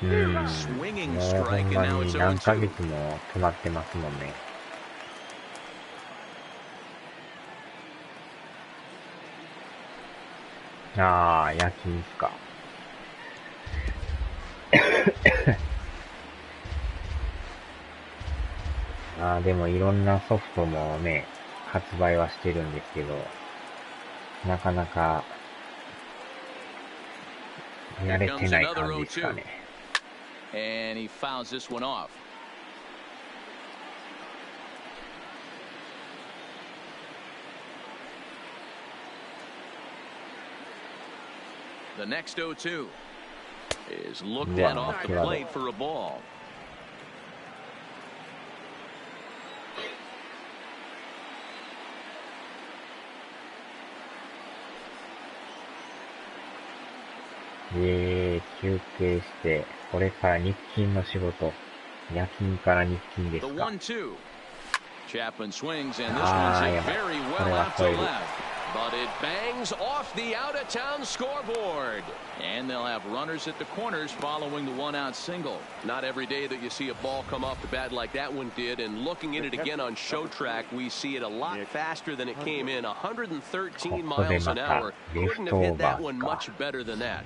[SPEAKER 6] もうほんまに何ヶ月も止まってますもんね。ああ、夜勤っすか。でもいろんなソフトもね、発売はしてるんですけど、なかなかやれてない感じですかね。
[SPEAKER 1] And he fouls this one off. The next 0-2 is looked at off the plate for a ball.
[SPEAKER 6] 休憩して、これから日勤の仕事。夜勤から日勤です
[SPEAKER 1] The
[SPEAKER 6] か。
[SPEAKER 1] 1-2. Chapman swings, and this one's hit very well out to left. But it bangs off the out-of-town scoreboard. And they'll have runners at the corners following the one-out single.
[SPEAKER 5] Not every day that you see a ball come off the bat like that one did. And looking at it again on show track, we see it a lot faster than it came in. 113 miles an hour. Couldn't have hit that one much better than that.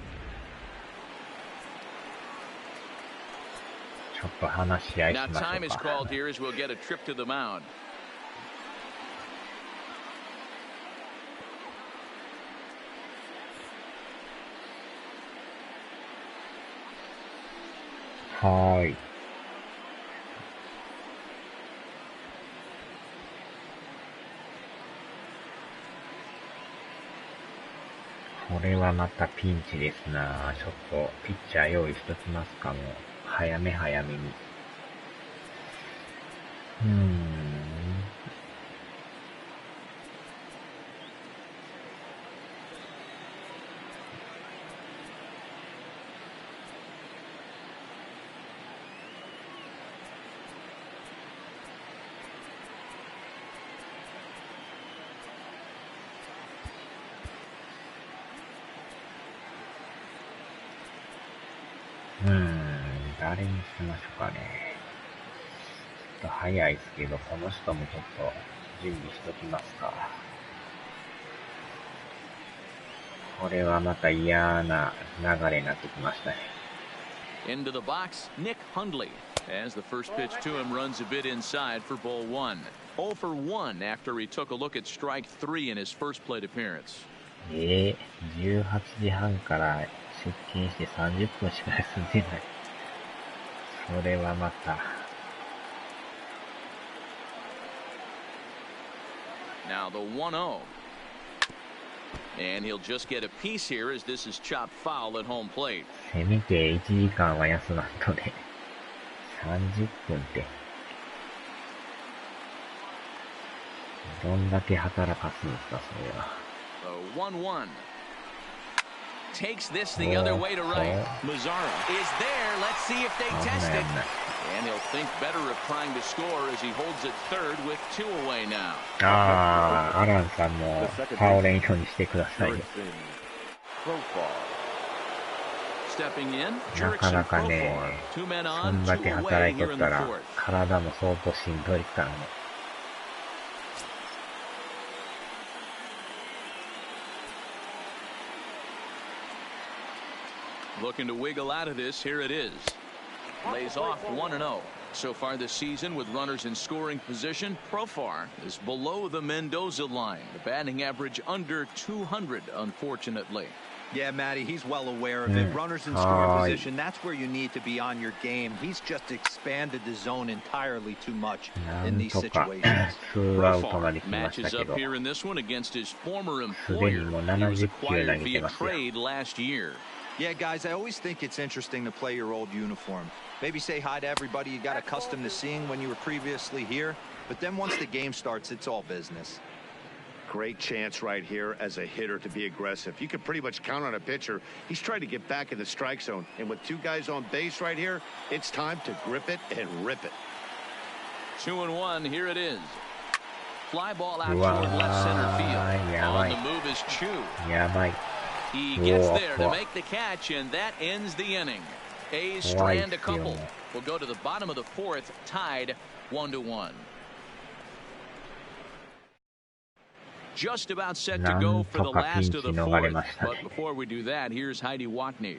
[SPEAKER 6] ちょっと話し合いし
[SPEAKER 1] Now
[SPEAKER 6] ましょ
[SPEAKER 1] time
[SPEAKER 6] う
[SPEAKER 1] is
[SPEAKER 6] か。
[SPEAKER 1] called here as we'll get a trip to the mound.
[SPEAKER 6] はーい。これはまたピンチですな。ちょっとピッチャー用意しときますかも。早め早めに。誰にしましょうかね。ちょっと早いですけど、この人もちょっと準備しときますか。これはまた嫌な流れになってきましたね。
[SPEAKER 1] Into the box, Nick Hundley. As the first pitch to him runs a bit inside for ball one. 0 for 1 after he took a look at strike 3 in his first plate appearance.
[SPEAKER 6] 18時半から出勤して30分しか休んでない。それはまた。
[SPEAKER 1] Now the 1-0. And he'll just get a piece here as this is chopped foul at home plate.
[SPEAKER 6] せめて1時間は休まんとね。30分って。どんだけ働かすんですか、それは。
[SPEAKER 1] The 1-1. Takes this the other way to right. Mazzara is there. Let's see if they test it. And he'll think better of trying to score as he holds it third with 2 away now.
[SPEAKER 6] アランさんも倒れんようにしてくださいよ。
[SPEAKER 1] Stepping in,
[SPEAKER 6] なかなかね、そんだけ働いとったら体も相当しんどいからね。
[SPEAKER 1] Looking to wiggle out of this. Here it is. Lays off 1-0. So far this season with runners in scoring position, Profar is below the Mendoza line. The batting average under 200, unfortunately.
[SPEAKER 3] Yeah, Matty, he's well aware of it. Runners in scoring position, that's where you need to be on your game. He's just expanded the zone entirely too much in these situations.
[SPEAKER 1] Profar matches up here in this one against his former employer. He was acquired via trade last year.
[SPEAKER 3] Yeah, guys, I always think it's interesting to play your old uniform. Maybe say hi to everybody you got accustomed to seeing when you were previously here. But then once the game starts, it's all business.
[SPEAKER 2] Great chance right here as a hitter to be aggressive. You can pretty much count on a pitcher. He's trying to get back in the strike zone. And with 2 guys on base right here, it's time to grip it and rip it.
[SPEAKER 1] 2-1, here it is. Fly ball out toward left center field. On the move is Chu. He gets there to make the catch, and that ends the inning. A's strand a couple. We'll go to the bottom of the 4th, tied 1-1. Just about set to go for the last of the 4th. But before we do that, here's Heidi Watney.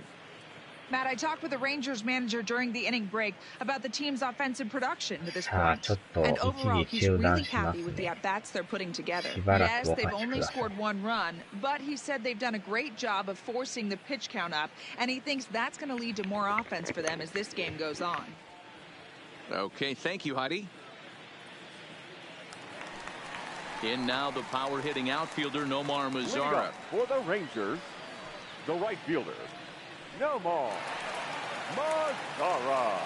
[SPEAKER 7] Matt, I talked with the Rangers manager during the inning break about the team's offensive production to this point. And overall, he's really happy with the at-bats they're putting together. Yes, they've only scored 1 run, but he said they've done a great job of forcing the pitch count up, and he thinks that's going to lead to more offense for them as this game goes on.
[SPEAKER 1] Okay, thank you, Heidi. In now the power-hitting outfielder, Nomar Mazzara.
[SPEAKER 4] For the Rangers, the right fielder, Nomar Mazzara.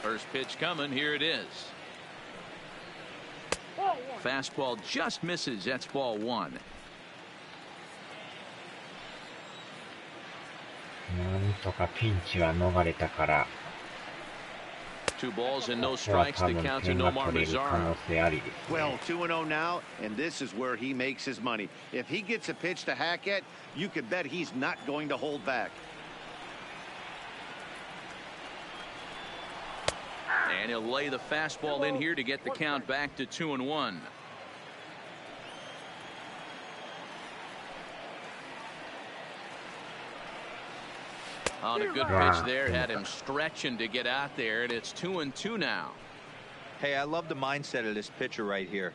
[SPEAKER 1] First pitch coming. Here it is. Fastball just misses. That's ball one.
[SPEAKER 6] なんとかピンチは逃れたから。
[SPEAKER 1] Two balls and no strikes to count to Nomar Mazara.
[SPEAKER 2] Well, 2-0 now, and this is where he makes his money. If he gets a pitch to hack at, you can bet he's not going to hold back.
[SPEAKER 1] And he'll lay the fastball in here to get the count back to 2-1. On a good pitch there, had him stretching to get out there, and it's 2-2 now.
[SPEAKER 3] Hey, I love the mindset of this pitcher right here.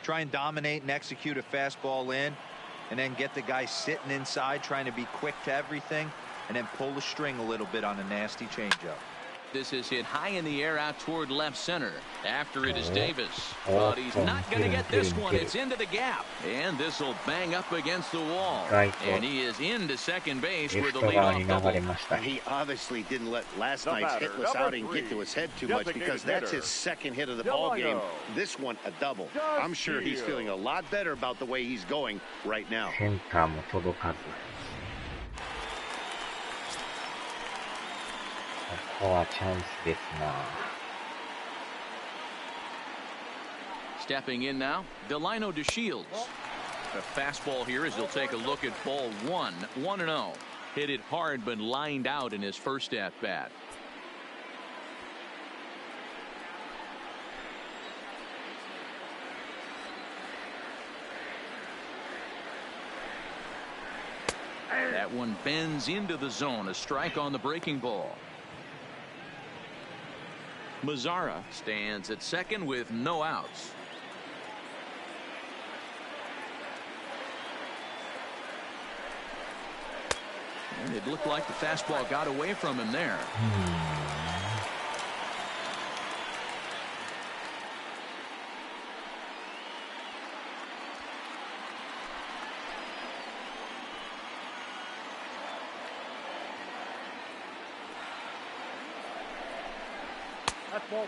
[SPEAKER 3] Try and dominate and execute a fastball in, and then get the guy sitting inside trying to be quick to everything, and then pull the string a little bit on a nasty changeup.
[SPEAKER 1] This is hit high in the air out toward left center. After it is Davis, but he's not going to get this one. It's into the gap, and this will bang up against the wall. And he is into second base with a leadoff double.
[SPEAKER 2] He obviously didn't let last night's hitless outing get to his head too much, because that's his second hit of the ball game. This one a double. I'm sure he's feeling a lot better about the way he's going right now.
[SPEAKER 6] センターも届かず。ここはチャンスですな。
[SPEAKER 1] Stepping in now, Delino DeShields. A fastball here as he'll take a look at ball one. 1-0. Hit it hard but lined out in his first at bat. That one bends into the zone. A strike on the breaking ball. Mazara stands at second with no outs. And it looked like the fastball got away from him there.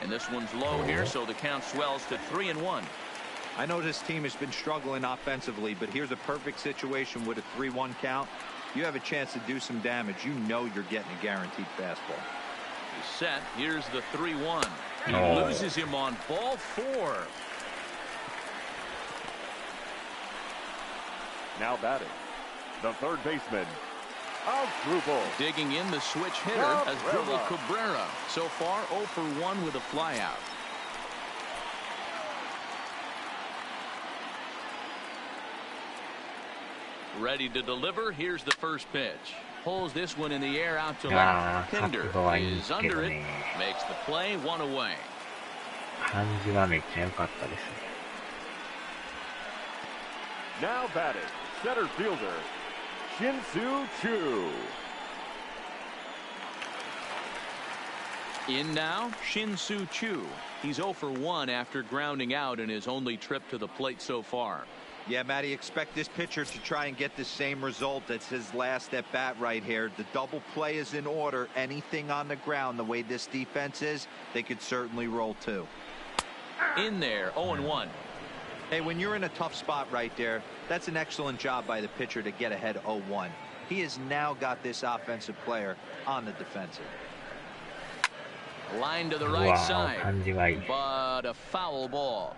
[SPEAKER 1] And this one's low here, so the count swells to 3-1.
[SPEAKER 3] I know this team has been struggling offensively, but here's a perfect situation with a 3-1 count. You have a chance to do some damage. You know you're getting a guaranteed fastball.
[SPEAKER 1] He's set. Here's the 3-1. He loses him on ball four.
[SPEAKER 4] Now batting, the third baseman,
[SPEAKER 1] Digging in, the switch hitter has dribbled Cabrera. So far 0 for 1 with a flyout. Ready to deliver. Here's the first pitch. Pulls this one in the air out to left. Pinder is under it. Makes the play, one away.
[SPEAKER 6] 感じはめっちゃ良かったですね。
[SPEAKER 4] Now batting, center fielder, Shin-Soo Choo.
[SPEAKER 1] In now, Shin-Soo Choo. He's 0 for 1 after grounding out in his only trip to the plate so far.
[SPEAKER 3] Yeah, Matty, expect this pitcher to try and get the same result as his last at bat right here. The double play is in order. Anything on the ground, the way this defense is, they could certainly roll too.
[SPEAKER 1] In there, 0-1.
[SPEAKER 3] Hey, when you're in a tough spot right there, that's an excellent job by the pitcher to get ahead 0-1. He has now got this offensive player on the defensive.
[SPEAKER 1] Line to the right side, but a foul ball.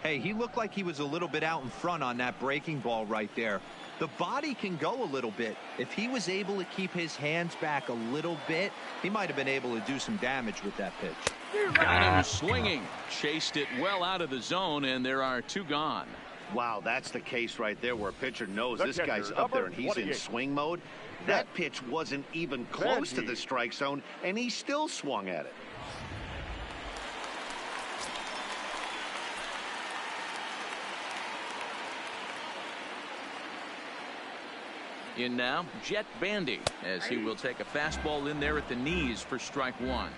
[SPEAKER 3] Hey, he looked like he was a little bit out in front on that breaking ball right there. The body can go a little bit. If he was able to keep his hands back a little bit, he might have been able to do some damage with that pitch.
[SPEAKER 1] Got him swinging. Chased it well out of the zone, and there are two gone.
[SPEAKER 2] Wow, that's the case right there where a pitcher knows this guy's up there and he's in swing mode. That pitch wasn't even close to the strike zone, and he still swung at it.
[SPEAKER 1] In now, Jet Bandy, as he will take a fastball in there at the knees for strike one.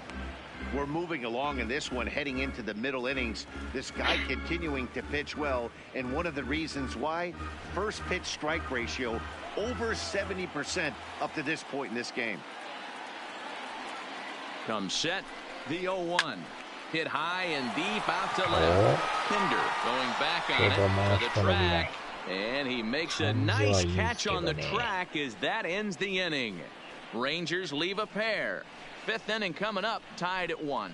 [SPEAKER 2] We're moving along in this one, heading into the middle innings. This guy continuing to pitch well, and one of the reasons why, first pitch strike ratio over 70% up to this point in this game.
[SPEAKER 1] Comes set, the 0-1. Hit high and deep out to left. Pinder going back on it to the track. And he makes a nice catch on the track as that ends the inning. Rangers leave a pair. Fifth inning coming up, tied at 1.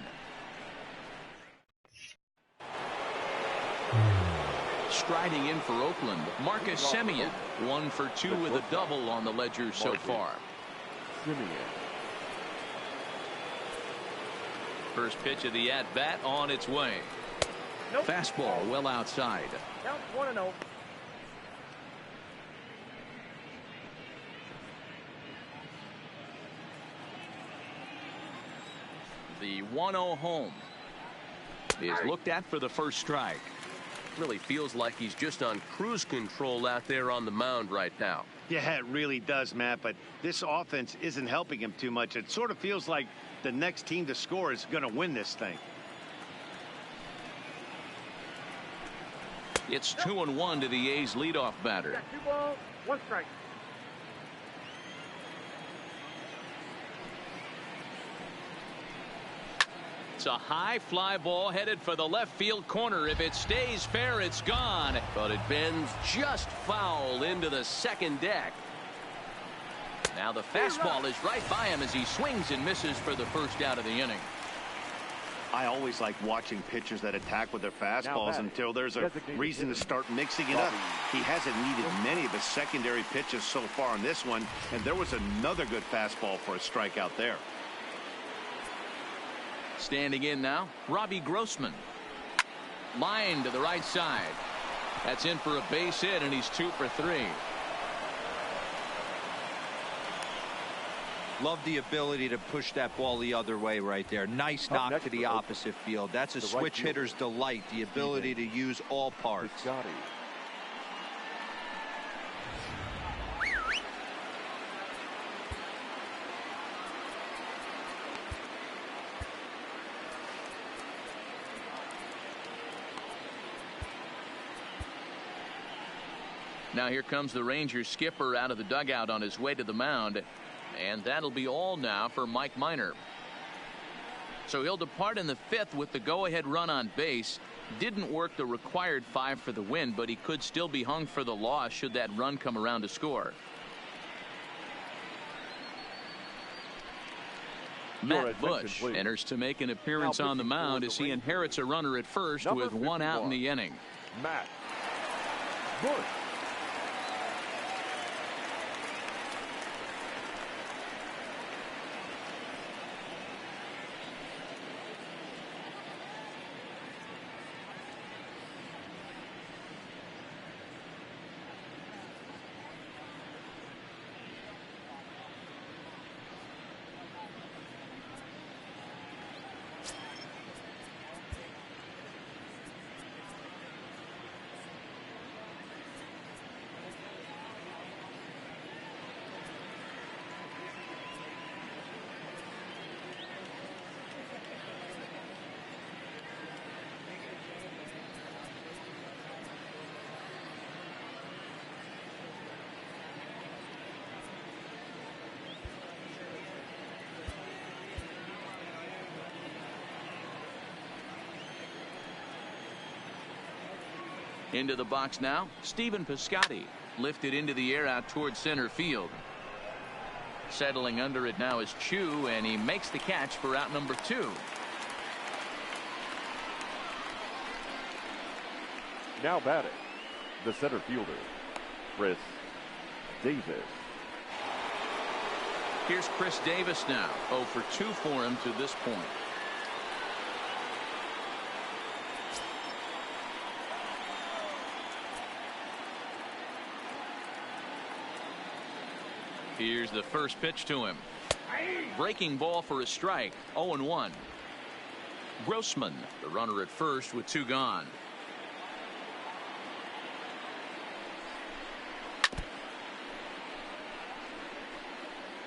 [SPEAKER 1] Striding in for Oakland, Marcus Semien, 1 for 2 with a double on the ledger so far. First pitch of the at-bat on its way. Fastball well outside.
[SPEAKER 4] Count 1-0.
[SPEAKER 1] The 1-0 home is looked at for the first strike.
[SPEAKER 5] Really feels like he's just on cruise control out there on the mound right now.
[SPEAKER 2] Yeah, it really does, Matt, but this offense isn't helping him too much. It sort of feels like the next team to score is going to win this thing.
[SPEAKER 1] It's 2-1 to the A's leadoff batter.
[SPEAKER 4] 2 balls, 1 strike.
[SPEAKER 1] It's a high fly ball headed for the left field corner. If it stays fair, it's gone.
[SPEAKER 5] But it bends just foul into the second deck.
[SPEAKER 1] Now the fastball is right by him as he swings and misses for the first out of the inning.
[SPEAKER 2] I always like watching pitchers that attack with their fastballs until there's a reason to start mixing it up. He hasn't needed many of his secondary pitches so far on this one, and there was another good fastball for a strikeout there.
[SPEAKER 1] Standing in now, Robbie Grossman. Line to the right side. That's in for a base hit, and he's 2 for 3.
[SPEAKER 3] Love the ability to push that ball the other way right there. Nice knock to the opposite field. That's a switch hitter's delight, the ability to use all parts.
[SPEAKER 1] Now here comes the Rangers skipper out of the dugout on his way to the mound. And that'll be all now for Mike Minor. So he'll depart in the 5th with the go-ahead run on base. Didn't work the required 5 for the win, but he could still be hung for the loss should that run come around to score. Matt Bush enters to make an appearance on the mound as he inherits a runner at first with 1 out in the inning.
[SPEAKER 4] Matt Bush.
[SPEAKER 1] Into the box now, Stephen Piscotty. Lifted into the air out towards center field. Settling under it now is Chu, and he makes the catch for out number 2.
[SPEAKER 4] Now batting, the center fielder, Chris Davis.
[SPEAKER 1] Here's Chris Davis now. 0 for 2 for him to this point. Here's the first pitch to him. Breaking ball for a strike. 0-1. Grossman, the runner at first with 2 gone.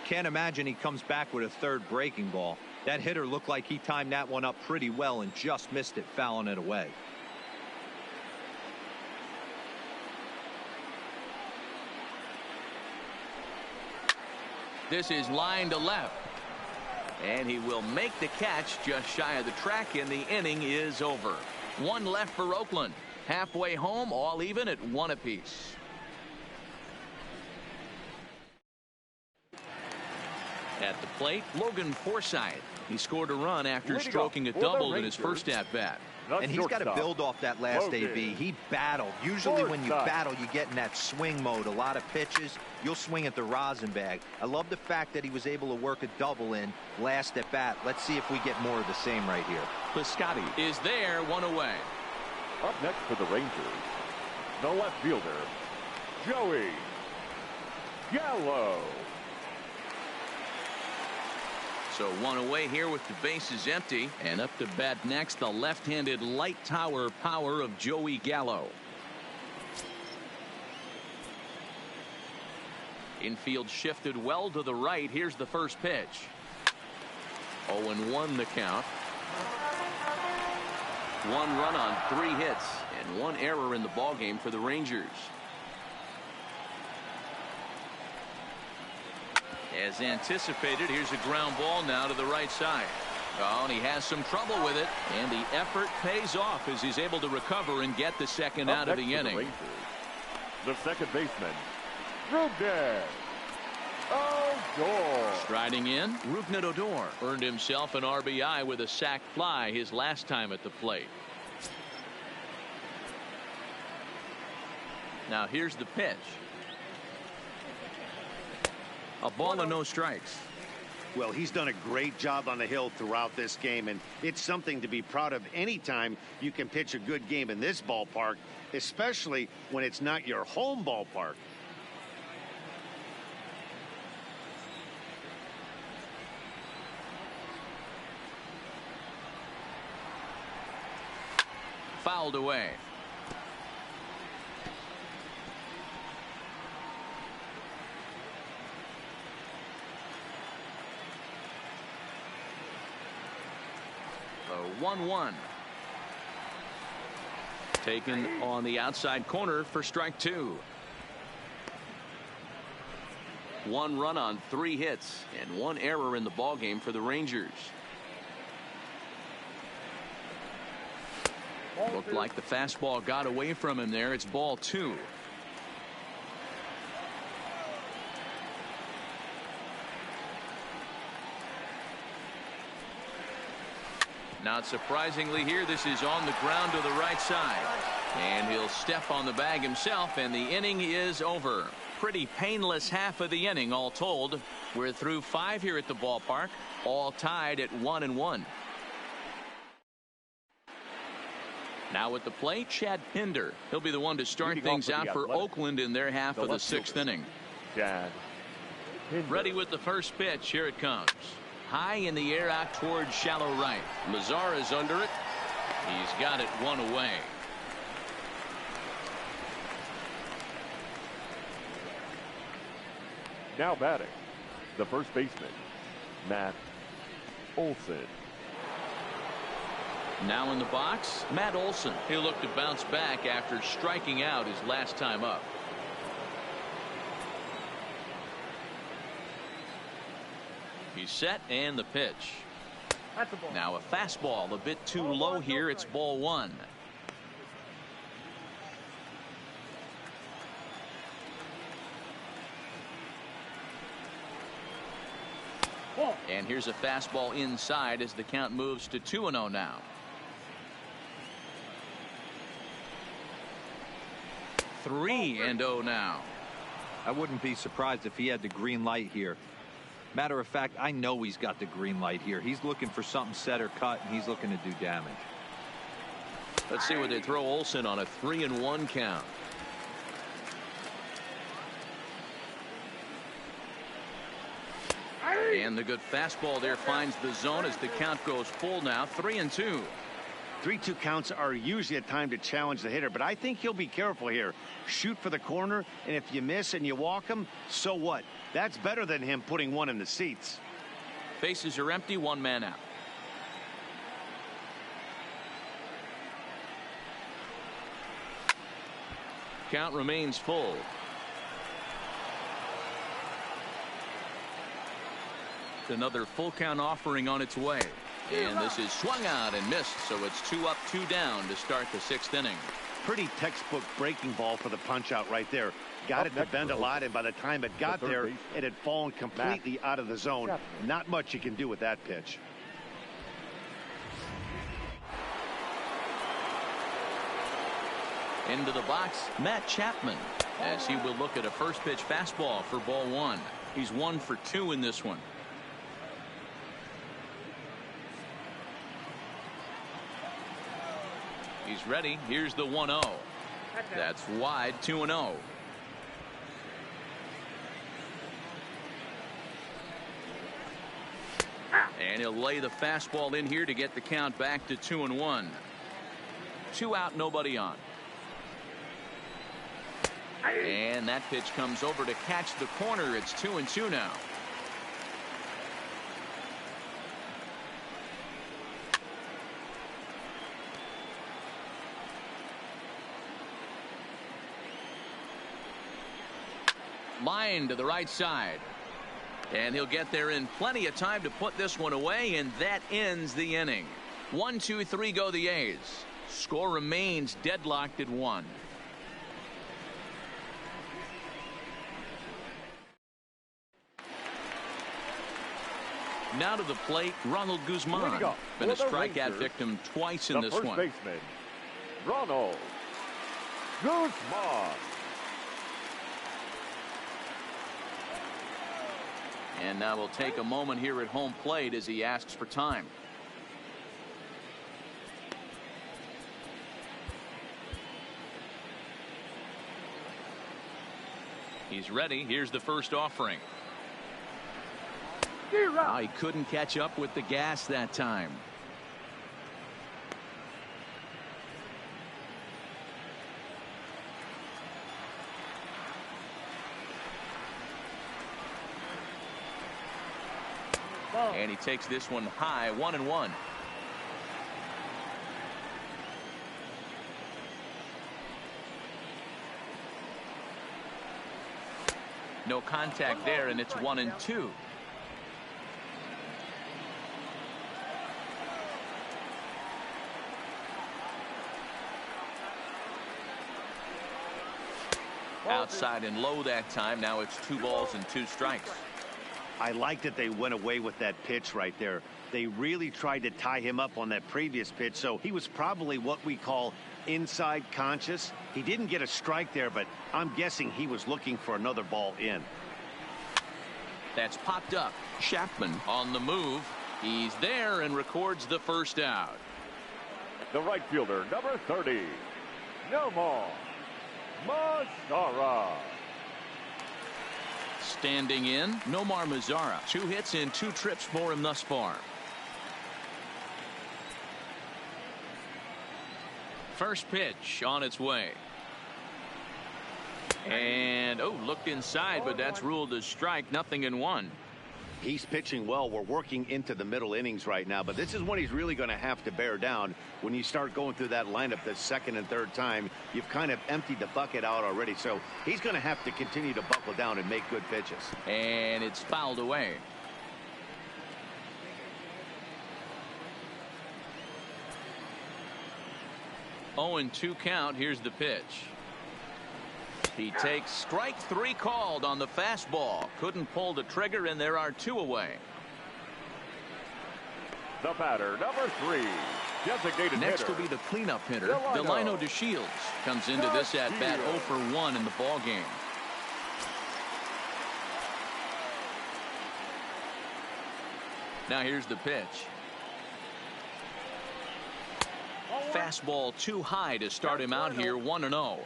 [SPEAKER 3] Can't imagine he comes back with a 3rd breaking ball. That hitter looked like he timed that one up pretty well and just missed it, fouling it away.
[SPEAKER 1] This is line to left. And he will make the catch just shy of the track, and the inning is over. One left for Oakland. Halfway home, all even at 1 apiece. At the plate, Logan Forsythe. He scored a run after stroking a double in his first at-bat.
[SPEAKER 3] And he's got to build off that last AB. He battled. Usually when you battle, you get in that swing mode. A lot of pitches, you'll swing at the rosin bag. I love the fact that he was able to work a double in last at bat. Let's see if we get more of the same right here.
[SPEAKER 1] Piscotty is there, 1 away.
[SPEAKER 4] Up next for the Rangers, the left fielder, Joey Gallo.
[SPEAKER 1] So 1 away here with the bases empty, and up to bat next, the left-handed light tower power of Joey Gallo. Infield shifted well to the right. Here's the first pitch. 0-1 the count. 1 run on 3 hits and 1 error in the ballgame for the Rangers. As anticipated, here's a ground ball now to the right side. Oh, and he has some trouble with it, and the effort pays off as he's able to recover and get the second out of the inning.
[SPEAKER 4] The second baseman, Rougned Odor.
[SPEAKER 1] Striding in, Rougned Odor earned himself an RBI with a sac fly his last time at the plate. Now here's the pitch. A ball and no strikes.
[SPEAKER 2] Well, he's done a great job on the hill throughout this game, and it's something to be proud of anytime you can pitch a good game in this ballpark, especially when it's not your home ballpark.
[SPEAKER 1] Fouled away. The 1-1. Taken on the outside corner for strike 2. 1 run on 3 hits and 1 error in the ballgame for the Rangers. Looked like the fastball got away from him there. It's ball 2. Not surprisingly here, this is on the ground to the right side. And he'll step on the bag himself, and the inning is over. Pretty painless half of the inning all told. We're through 5 here at the ballpark, all tied at 1-1. Now at the plate, Chad Pinder. He'll be the one to start things out for Oakland in their half of the 6th inning.
[SPEAKER 4] Chad Pinder.
[SPEAKER 1] Ready with the first pitch. Here it comes. High in the air out towards shallow right. Mazar is under it. He's got it 1 away.
[SPEAKER 4] Now batting, the first baseman, Matt Olson.
[SPEAKER 1] Now in the box, Matt Olson. He'll look to bounce back after striking out his last time up. He's set, and the pitch.
[SPEAKER 8] That's a ball.
[SPEAKER 1] Now a fastball a bit too low here. It's ball 1. And here's a fastball inside as the count moves to 2-0 now. 3-0 now.
[SPEAKER 3] I wouldn't be surprised if he had the green light here. Matter of fact, I know he's got the green light here. He's looking for something set or cut, and he's looking to do damage.
[SPEAKER 1] Let's see what they throw Olson on a 3-1 count. And the good fastball there finds the zone as the count goes full now. 3-2.
[SPEAKER 2] 3-2 counts are usually a time to challenge the hitter, but I think he'll be careful here. Shoot for the corner, and if you miss and you walk him, so what? That's better than him putting one in the seats.
[SPEAKER 1] Bases are empty, 1 man out. Count remains full. Another full count offering on its way. And this is swung out and missed, so it's 2 up, 2 down to start the 6th inning.
[SPEAKER 2] Pretty textbook breaking ball for the punch out right there. Got it to bend a lot, and by the time it got there, it had fallen completely out of the zone. Not much you can do with that pitch.
[SPEAKER 1] Into the box, Matt Chapman, as he will look at a first pitch fastball for ball 1. He's 1 for 2 in this one. He's ready. Here's the 1-0. That's wide, 2-0. And he'll lay the fastball in here to get the count back to 2-1. 2 out, nobody on. And that pitch comes over to catch the corner. It's 2-2 now. Line to the right side. And he'll get there in plenty of time to put this one away, and that ends the inning. 1, 2, 3 go the A's. Score remains deadlocked at 1. Now to the plate, Ronald Guzman. Been a strikeout victim twice in this one.
[SPEAKER 4] First baseman, Ronald Guzman.
[SPEAKER 1] And now we'll take a moment here at home plate as he asks for time. He's ready. Here's the first offering. Oh, he couldn't catch up with the gas that time. And he takes this one high, 1-1. No contact there, and it's 1-2. Outside and low that time. Now it's 2 balls and 2 strikes.
[SPEAKER 2] I like that they went away with that pitch right there. They really tried to tie him up on that previous pitch, so he was probably what we call inside conscious. He didn't get a strike there, but I'm guessing he was looking for another ball in.
[SPEAKER 1] That's popped up. Chapman on the move. He's there and records the first out.
[SPEAKER 4] The right fielder, number 30, Nomar Mazara.
[SPEAKER 1] Standing in, Nomar Mazara. 2 hits and 2 trips for him thus far. First pitch on its way. And, looked inside, but that's ruled as strike. 0-1.
[SPEAKER 2] He's pitching well. We're working into the middle innings right now, but this is when he's really going to have to bear down. When you start going through that lineup the second and third time, you've kind of emptied the bucket out already, so he's going to have to continue to buckle down and make good pitches.
[SPEAKER 1] And it's fouled away. Oh, and 2 count. Here's the pitch. He takes strike 3 called on the fastball. Couldn't pull the trigger, and there are 2 away.
[SPEAKER 4] The batter, number 3, designated
[SPEAKER 1] Next
[SPEAKER 4] hitter.
[SPEAKER 1] will be the cleanup hitter, Delino DeShields. Comes into this at-bat 0 for 1 in the ball game. Now here's the pitch. Fastball too high to start him out here, 1-0.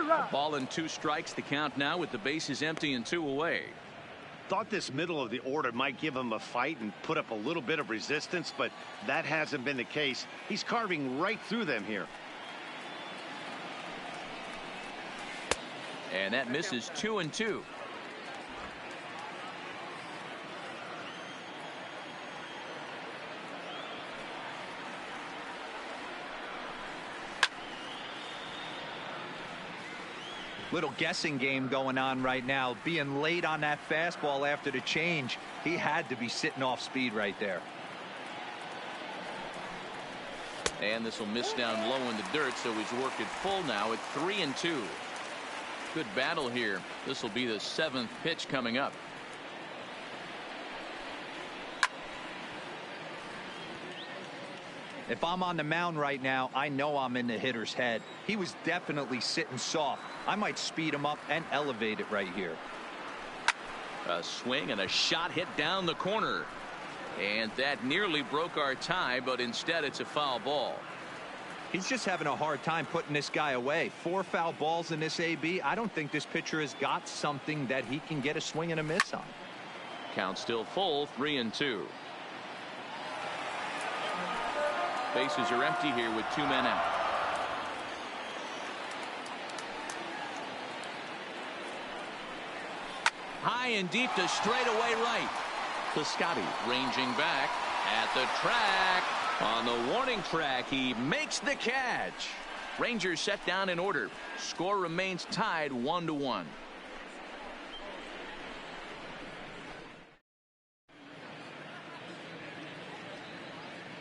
[SPEAKER 1] A ball and 2 strikes, the count now with the bases empty and 2 away.
[SPEAKER 2] Thought this middle of the order might give him a fight and put up a little bit of resistance, but that hasn't been the case. He's carving right through them here.
[SPEAKER 1] And that misses 2-2.
[SPEAKER 3] Little guessing game going on right now. Being late on that fastball after the change. He had to be sitting off speed right there.
[SPEAKER 1] And this will miss down low in the dirt, so he's worked it full now at 3-2. Good battle here. This will be the 7th pitch coming up.
[SPEAKER 3] If I'm on the mound right now, I know I'm in the hitter's head. He was definitely sitting soft. I might speed him up and elevate it right here.
[SPEAKER 1] A swing and a shot hit down the corner. And that nearly broke our tie, but instead it's a foul ball.
[SPEAKER 3] He's just having a hard time putting this guy away. 4 foul balls in this AB. I don't think this pitcher has got something that he can get a swing and a miss on.
[SPEAKER 1] Count still full, 3-2. Bases are empty here with 2 men out. High and deep to straightaway right. Piscotti ranging back at the track. On the warning track, he makes the catch. Rangers set down in order. Score remains tied 1-1.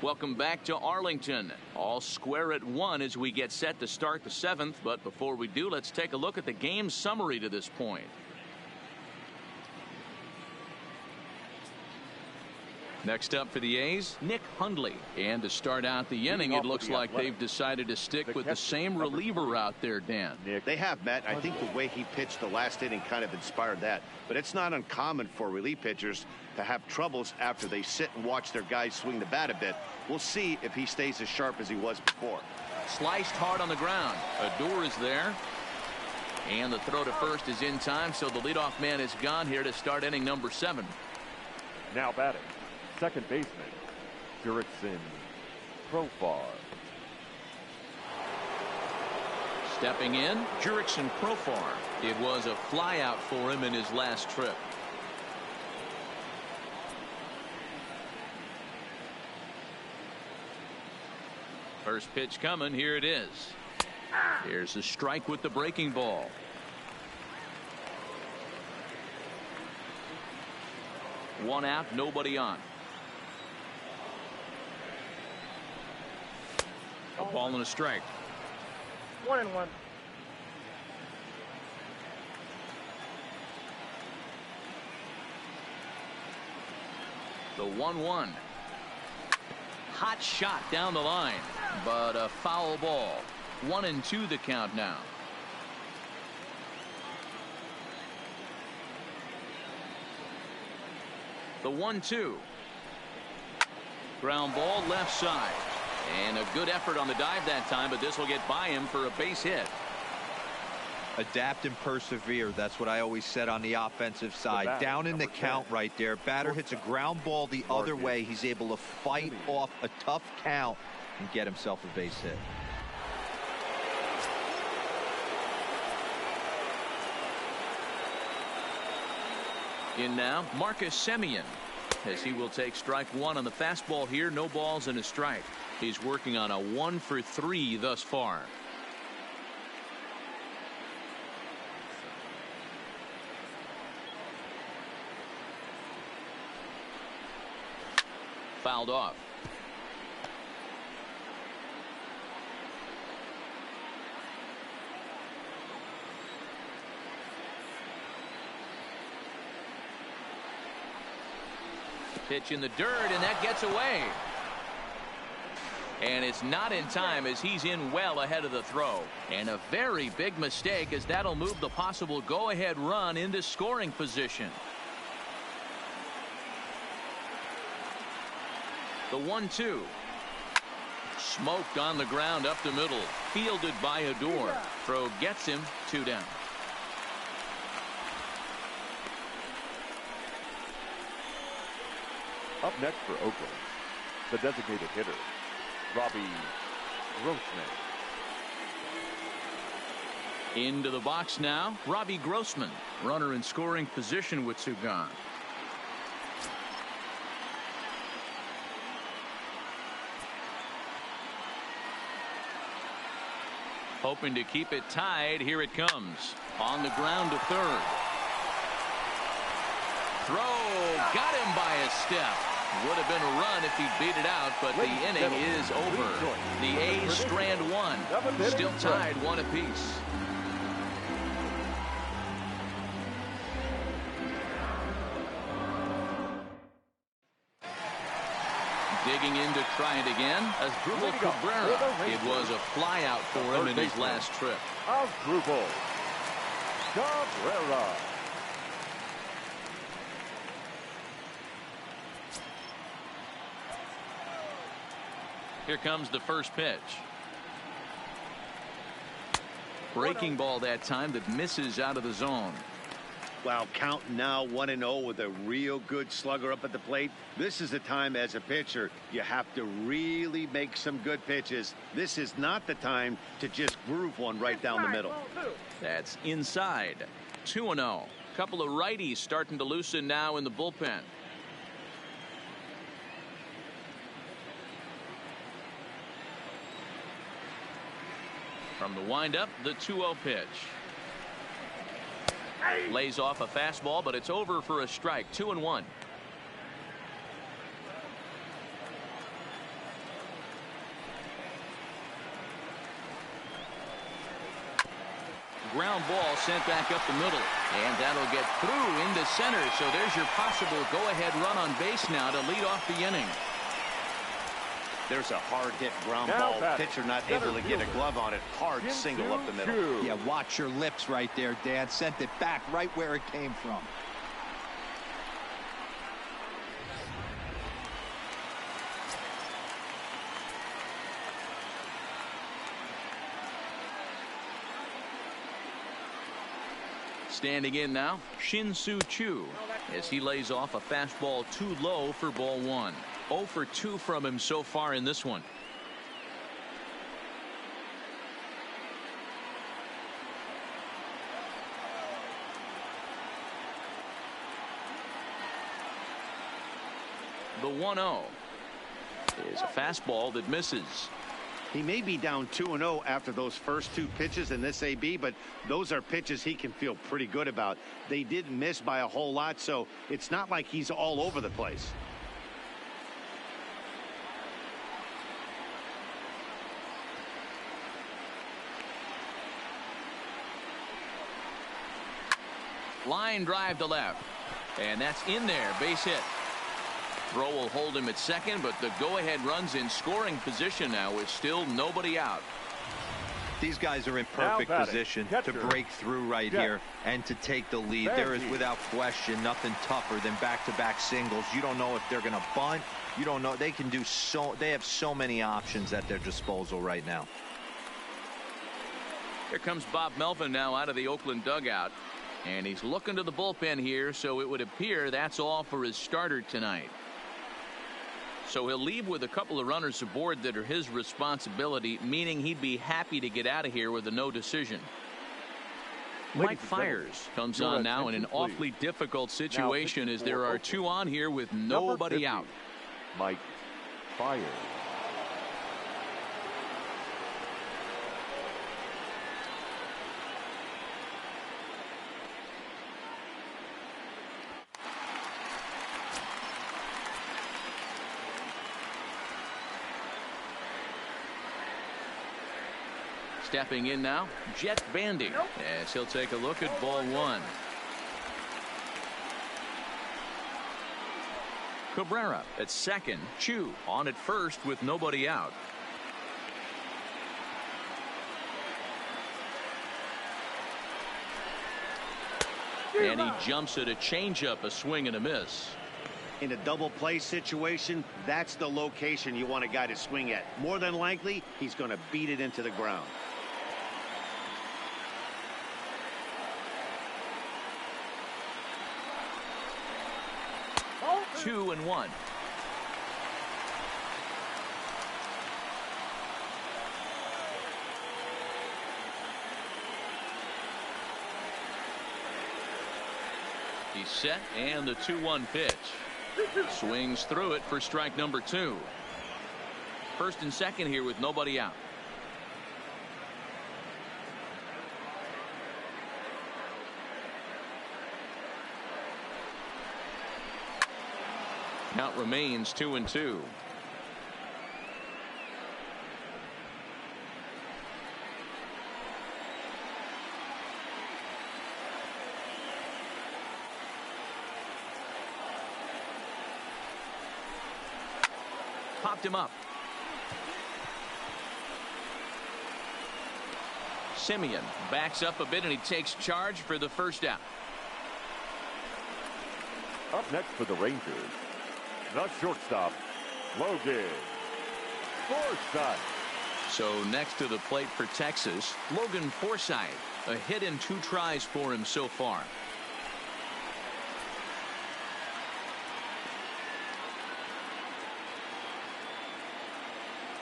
[SPEAKER 1] Welcome back to Arlington. All square at 1 as we get set to start the 7th. But before we do, let's take a look at the game summary to this point. Next up for the A's, Nick Hundley. And to start out the inning, it looks like they've decided to stick with the same reliever out there, Dan.
[SPEAKER 2] They have, Matt. I think the way he pitched the last inning kind of inspired that. But it's not uncommon for relief pitchers to have troubles after they sit and watch their guys swing the bat a bit. We'll see if he stays as sharp as he was before.
[SPEAKER 1] Sliced hard on the ground. Adore is there. And the throw to first is in time, so the leadoff man is gone here to start inning number 7.
[SPEAKER 4] Now batting, second baseman, Jurickson Profar.
[SPEAKER 1] Stepping in, Jurickson Profar. It was a flyout for him in his last trip. First pitch coming. Here it is. Here's a strike with the breaking ball. One out, nobody on. A ball and a strike.
[SPEAKER 8] 1-1.
[SPEAKER 1] The 1-1. Hot shot down the line, but a foul ball. 1-2 the count now. The 1-2. Ground ball left side. And a good effort on the dive that time, but this will get by him for a base hit.
[SPEAKER 3] Adapt and persevere. That's what I always said on the offensive side. Down in the count right there. Batter hits a ground ball the other way. He's able to fight off a tough count and get himself a base hit.
[SPEAKER 1] In now, Marcus Semien, as he will take strike 1 on the fastball here. No balls and a strike. He's working on a 1-for-3 thus far. Fouled off. Pitch in the dirt, and that gets away. And it's not in time as he's in well ahead of the throw. And a very big mistake, as that'll move the possible go-ahead run into scoring position. The 1-2. Smoked on the ground up the middle. Fielded by Adore. Throw gets him 2 down.
[SPEAKER 4] Up next for Oakland, the designated hitter, Robbie Grossman.
[SPEAKER 1] Into the box now, Robbie Grossman, runner in scoring position with two gone. Hoping to keep it tied. Here it comes. On the ground to third. Throw. Got him by a step. Would have been a run if he beat it out, but the inning is over. The A's strand one. Still tied one apiece. Digging in to try it again. Asdrubal Cabrera. It was a flyout for him in his last trip.
[SPEAKER 4] Asdrubal Cabrera.
[SPEAKER 1] Here comes the first pitch. Breaking ball that time that misses out of the zone.
[SPEAKER 2] Well, count now 1-0 with a real good slugger up at the plate. This is the time as a pitcher you have to really make some good pitches. This is not the time to just groove one right down the middle.
[SPEAKER 1] That's inside. 2-0. Couple of righties starting to loosen now in the bullpen. From the windup, the 2-0 pitch. Lays off a fastball, but it's over for a strike. 2-1. Ground ball sent back up the middle, and that'll get through into center. So there's your possible go-ahead run on base now to lead off the inning.
[SPEAKER 2] There's a hard hit ground ball. Pitcher not able to get a glove on it. Hard single up the middle.
[SPEAKER 3] Yeah, watch your lips right there, Dan. Sent it back right where it came from.
[SPEAKER 1] Standing in now, Shin-Soo Choo, as he lays off a fastball too low for ball one. 0 for 2 from him so far in this one. The 1-0 is a fastball that misses.
[SPEAKER 2] He may be down 2-0 after those first two pitches in this AB, but those are pitches he can feel pretty good about. They did miss by a whole lot, so it's not like he's all over the place.
[SPEAKER 1] Line drive to left, and that's in there. Base hit. Throw will hold him at second, but the go-ahead runs in scoring position now with still nobody out.
[SPEAKER 3] These guys are in perfect position to break through right here and to take the lead. There is without question nothing tougher than back-to-back singles. You don't know if they're going to bunt. You don't know. They can do so. They have so many options at their disposal right now.
[SPEAKER 1] Here comes Bob Melvin now out of the Oakland dugout. And he's looking to the bullpen here, so it would appear that's all for his starter tonight. So he'll leave with a couple of runners aboard that are his responsibility, meaning he'd be happy to get out of here with a no decision. Mike Fiers comes on now in an awfully difficult situation as there are two on here with nobody out.
[SPEAKER 4] Mike Fiers.
[SPEAKER 1] Stepping in now, Jet Bandy, as he'll take a look at ball one. Cabrera at second, Choo on at first with nobody out. And he jumps at a changeup, a swing and a miss.
[SPEAKER 2] In a double play situation, that's the location you want a guy to swing at. More than likely, he's going to beat it into the ground.
[SPEAKER 1] 2-1. He's set, and the 2-1 pitch. Swings through it for strike number 2. First and second here with nobody out. Count remains 2-2. Popped him up. Simeon backs up a bit and he takes charge for the first out.
[SPEAKER 4] Up next for the Rangers, the shortstop, Logan Forsythe.
[SPEAKER 1] So next to the plate for Texas, Logan Forsythe. A hit in 2 tries for him so far.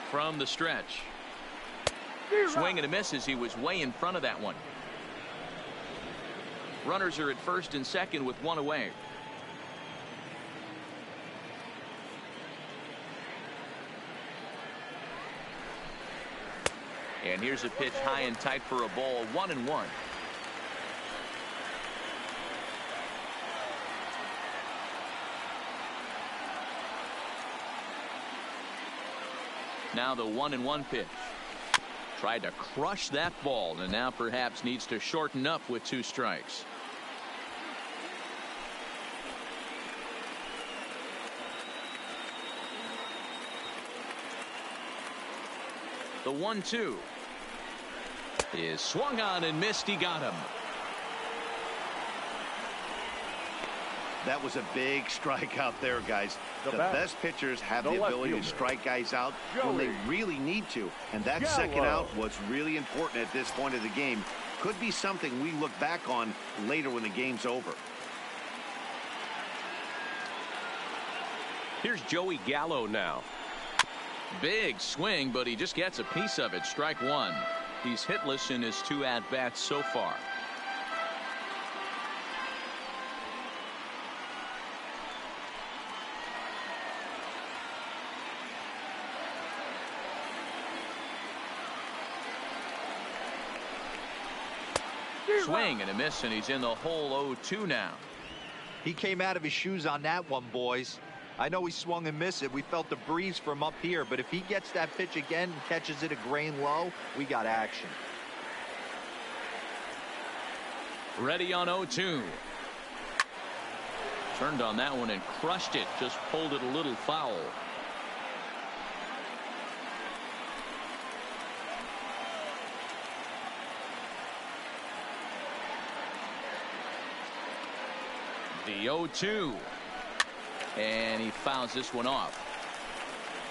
[SPEAKER 1] From the stretch. Swing and a miss as he was way in front of that one. Runners are at first and second with 1 away. And here's a pitch high and tight for a ball, 1-1. Now the 1-1 pitch. Tried to crush that ball and now perhaps needs to shorten up with 2 strikes. The 1-2 is swung on and missed. He got him.
[SPEAKER 2] That was a big strikeout there, guys. The best pitchers have the ability to strike guys out when they really need to. And that second out was really important at this point of the game. Could be something we look back on later when the game's over.
[SPEAKER 5] Here's Joey Gallo now.
[SPEAKER 1] Big swing, but he just gets a piece of it. Strike 1. He's hitless in his 2 at-bats so far. Swing and a miss, and he's in the hole 0-2 now.
[SPEAKER 3] He came out of his shoes on that one, boys. I know he swung and missed it. We felt the breeze from up here, but if he gets that pitch again and catches it a grain low, we got action.
[SPEAKER 1] Ready on 0-2. Turned on that one and crushed it. Just pulled it a little foul. The 0-2. And he fouls this one off.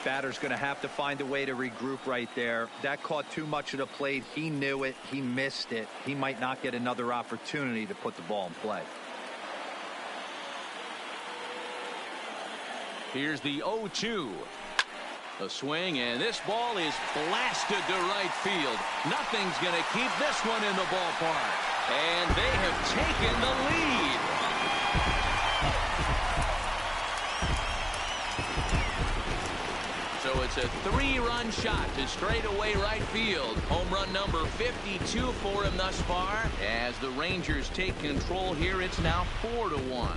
[SPEAKER 3] Batter's going to have to find a way to regroup right there. That caught too much of the plate. He knew it. He missed it. He might not get another opportunity to put the ball in play.
[SPEAKER 1] Here's the 0-2. A swing, and this ball is blasted to right field. Nothing's going to keep this one in the ballpark. And they have taken the lead. So it's a 3-run shot to straightaway right field. Home run number 52 for him thus far. As the Rangers take control here, it's now 4-1.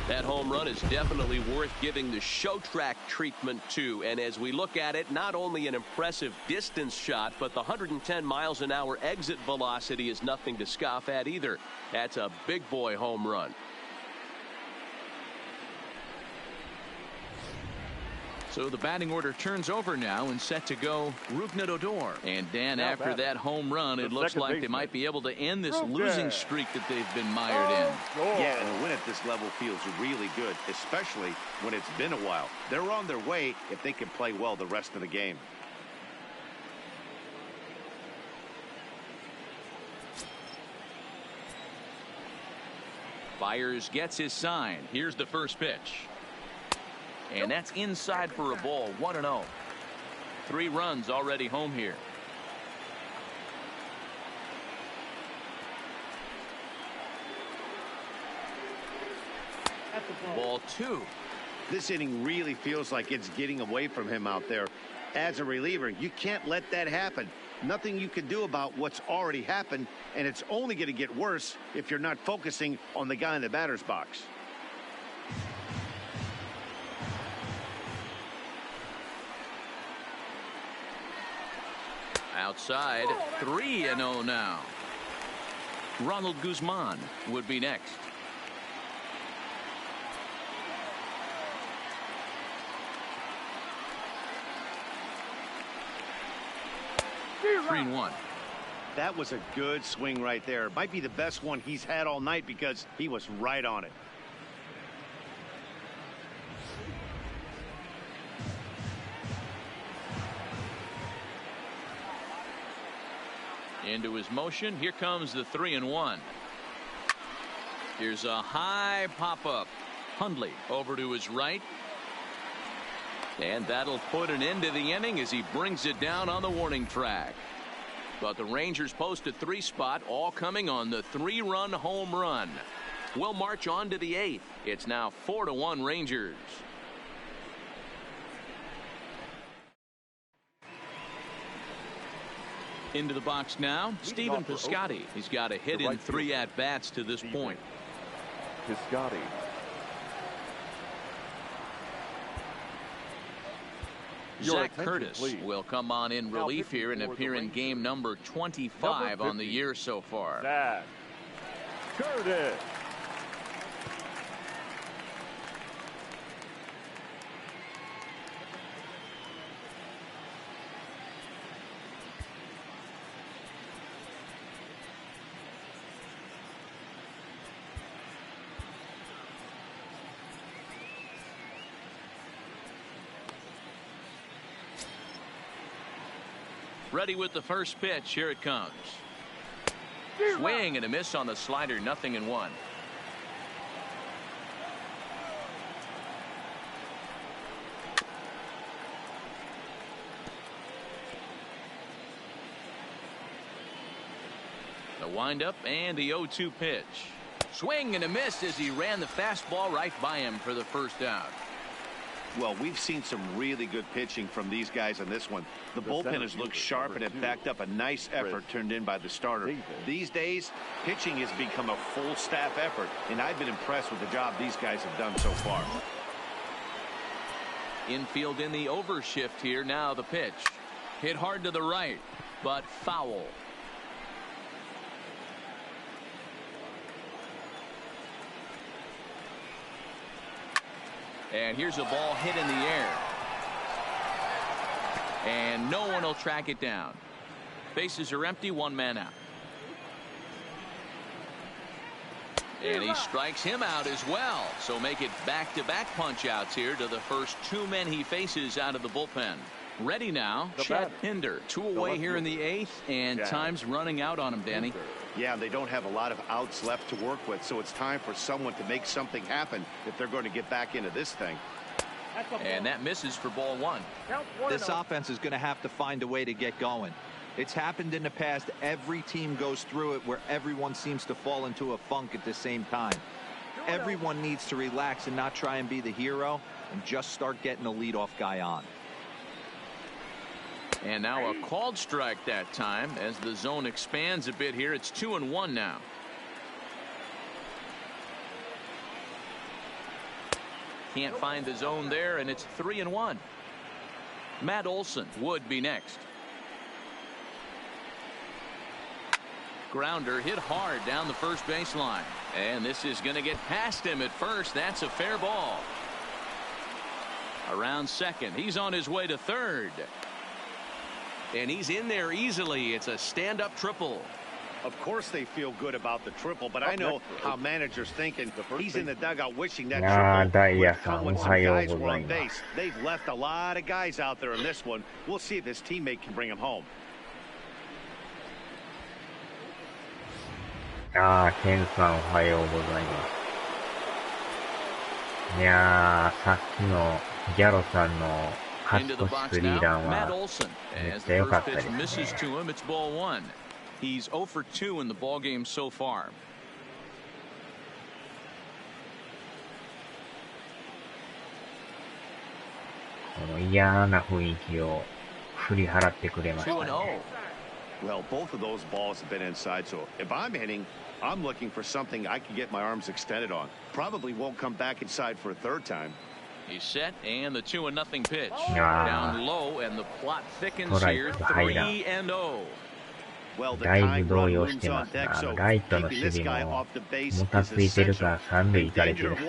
[SPEAKER 5] That home run is definitely worth giving the show track treatment to. And as we look at it, not only an impressive distance shot, but the 110 miles an hour exit velocity is nothing to scoff at either. That's a big boy home run.
[SPEAKER 1] So the batting order turns over now and set to go Rougned Odor. And Dan, after that home run, it looks like they might be able to end this losing streak that they've been mired in.
[SPEAKER 2] Yeah, and a win at this level feels really good, especially when it's been a while. They're on their way if they can play well the rest of the game.
[SPEAKER 1] Byers gets his sign. Here's the first pitch. And that's inside for a ball, 1-0. 3 runs already home here. Ball 2.
[SPEAKER 2] This inning really feels like it's getting away from him out there. As a reliever, you can't let that happen. Nothing you can do about what's already happened, and it's only going to get worse if you're not focusing on the guy in the batter's box.
[SPEAKER 1] Outside, 3-0 now. Ronald Guzman would be next. Three and one.
[SPEAKER 2] That was a good swing right there. Might be the best one he's had all night because he was right on it.
[SPEAKER 1] Into his motion. Here comes the 3-1. Here's a high pop-up. Hundley over to his right. And that'll put an end to the inning as he brings it down on the warning track. But the Rangers post a 3 spot, all coming on the 3-run home run. We'll march on to the 8th. It's now 4-1 Rangers. Into the box now, Stephen Piscotty. He's got a hit in 3 at-bats to this point.
[SPEAKER 4] Piscotty.
[SPEAKER 1] Zach Curtis will come on in relief here and appear in game number 25 on the year so far.
[SPEAKER 4] Zach Curtis.
[SPEAKER 1] Ready with the first pitch. Here it comes. Swing and a miss on the slider. 0-1. The windup and the 0-2 pitch. Swing and a miss as he ran the fastball right by him for the first out.
[SPEAKER 2] Well, we've seen some really good pitching from these guys on this one. The bullpen has looked sharp and it backed up a nice effort turned in by the starter. These days, pitching has become a full staff effort, and I've been impressed with the job these guys have done so far.
[SPEAKER 1] Infield in the overshift here. Now the pitch. Hit hard to the right, but foul. And here's a ball hit in the air. And no one will track it down. Bases are empty, 1 man out. And he strikes him out as well. So make it back-to-back punch-outs here to the first 2 men he faces out of the bullpen. Ready now, Chad Pinder. 2 away here in the 8th, and time's running out on him, Danny.
[SPEAKER 2] Yeah, they don't have a lot of outs left to work with, so it's time for someone to make something happen if they're going to get back into this thing.
[SPEAKER 1] And that misses for ball 1.
[SPEAKER 3] This offense is going to have to find a way to get going. It's happened in the past. Every team goes through it where everyone seems to fall into a funk at the same time. Everyone needs to relax and not try and be the hero and just start getting the leadoff guy on.
[SPEAKER 1] And now a called strike that time as the zone expands a bit here. It's 2-1 now. Can't find the zone there, and it's 3-1. Matt Olson would be next. Grounder hit hard down the first baseline. And this is going to get past him at first. That's a fair ball. Around second. He's on his way to third. And he's in there easily. It's a stand-up triple.
[SPEAKER 2] Of course they feel good about the triple, but I know how managers thinking. He's in the dugout wishing that triple would come when some guys were on base. They've left a lot of guys out there in this one. We'll see if his teammate can bring him home.
[SPEAKER 6] ケンさんおはようございます。いやー、さっきのギャロさんの勝ち越しスリーランはめっちゃ良かったですね。
[SPEAKER 1] He's 0 for 2 in the ball game so far.
[SPEAKER 6] この嫌な雰囲気を振り払ってくれましたね。
[SPEAKER 2] Well, both of those balls have been inside, so if I'm hitting, I'm looking for something I can get my arms extended on. Probably won't come back inside for a third time.
[SPEAKER 1] He's set, and the 2-0 pitch. Down low, and the plot thickens here. 3-0.
[SPEAKER 6] だいぶ動揺してますが、ライトの守備ももたついてるから三塁行かれてるし、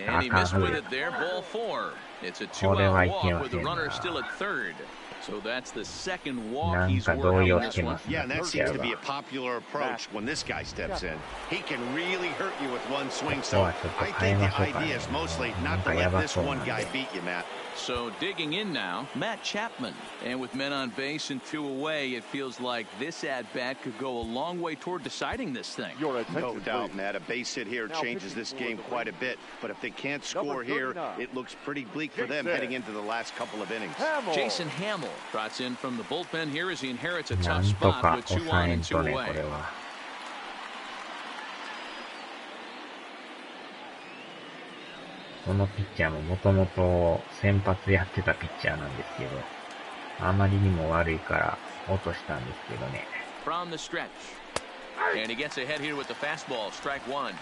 [SPEAKER 1] And he missed with it there, ball 4. It's a 2-out walk with the runner still at third. So that's the second walk he's working on this one.
[SPEAKER 2] Yeah, and that seems to be a popular approach when this guy steps in. He can really hurt you with one swing, so I think the idea is mostly not to let this one guy beat you, Matt.
[SPEAKER 1] So digging in now, Matt Chapman. And with men on base and 2 away, it feels like this at-bat could go a long way toward deciding this thing.
[SPEAKER 2] No doubt, Matt. A base hit here changes this game quite a bit. But if they can't score here, it looks pretty bleak for them heading into the last couple of innings.
[SPEAKER 1] Jason Hamill trots in from the bullpen here as he inherits a tough spot with 2 on and 2 away.
[SPEAKER 6] このピッチャーももともと先発やってたピッチャーなんですけど、あまりにも悪いから落としたんですけどね。
[SPEAKER 1] From the stretch. And he gets ahead here with the fastball, strike 1.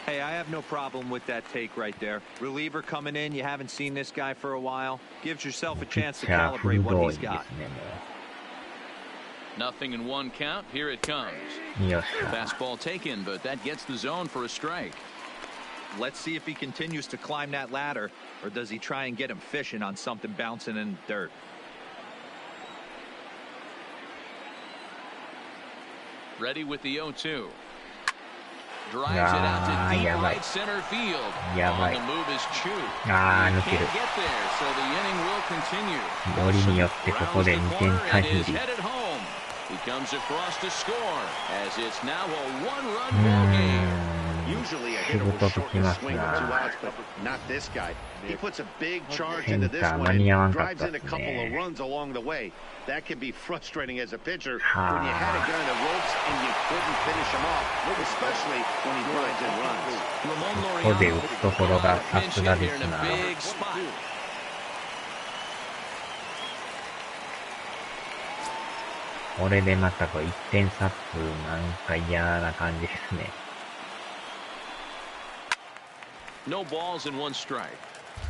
[SPEAKER 3] Hey, I have no problem with that take right there. Reliever coming in, you haven't seen this guy for a while. Gives yourself a chance to calibrate what he's got.
[SPEAKER 1] Nothing in 1 count, here it comes. Fastball taken, but that gets the zone for a strike.
[SPEAKER 3] Let's see if he continues to climb that ladder, or does he try and get him fishing on something bouncing in the dirt.
[SPEAKER 1] Ready with the 0-2. Drives it out to deep right center field. On the move is Chu. He can't get there, so the inning will continue.
[SPEAKER 6] よりによってここで2点タイムリー。
[SPEAKER 1] Headed home. He comes across to score, as it's now a 1-run ball game.
[SPEAKER 2] Usually a hitter will shorten the swing with 2 outs, but not this guy. He puts a big charge into this one and drives in a couple of runs along the way. That can be frustrating as a pitcher when you had a guy on the ropes and you couldn't finish him off, especially when he drives in runs.
[SPEAKER 1] Ramon Laureano pinch hit here in a big spot.
[SPEAKER 6] これでまたこう1点差っつなんか嫌な感じですね。
[SPEAKER 1] No balls in 1 strike.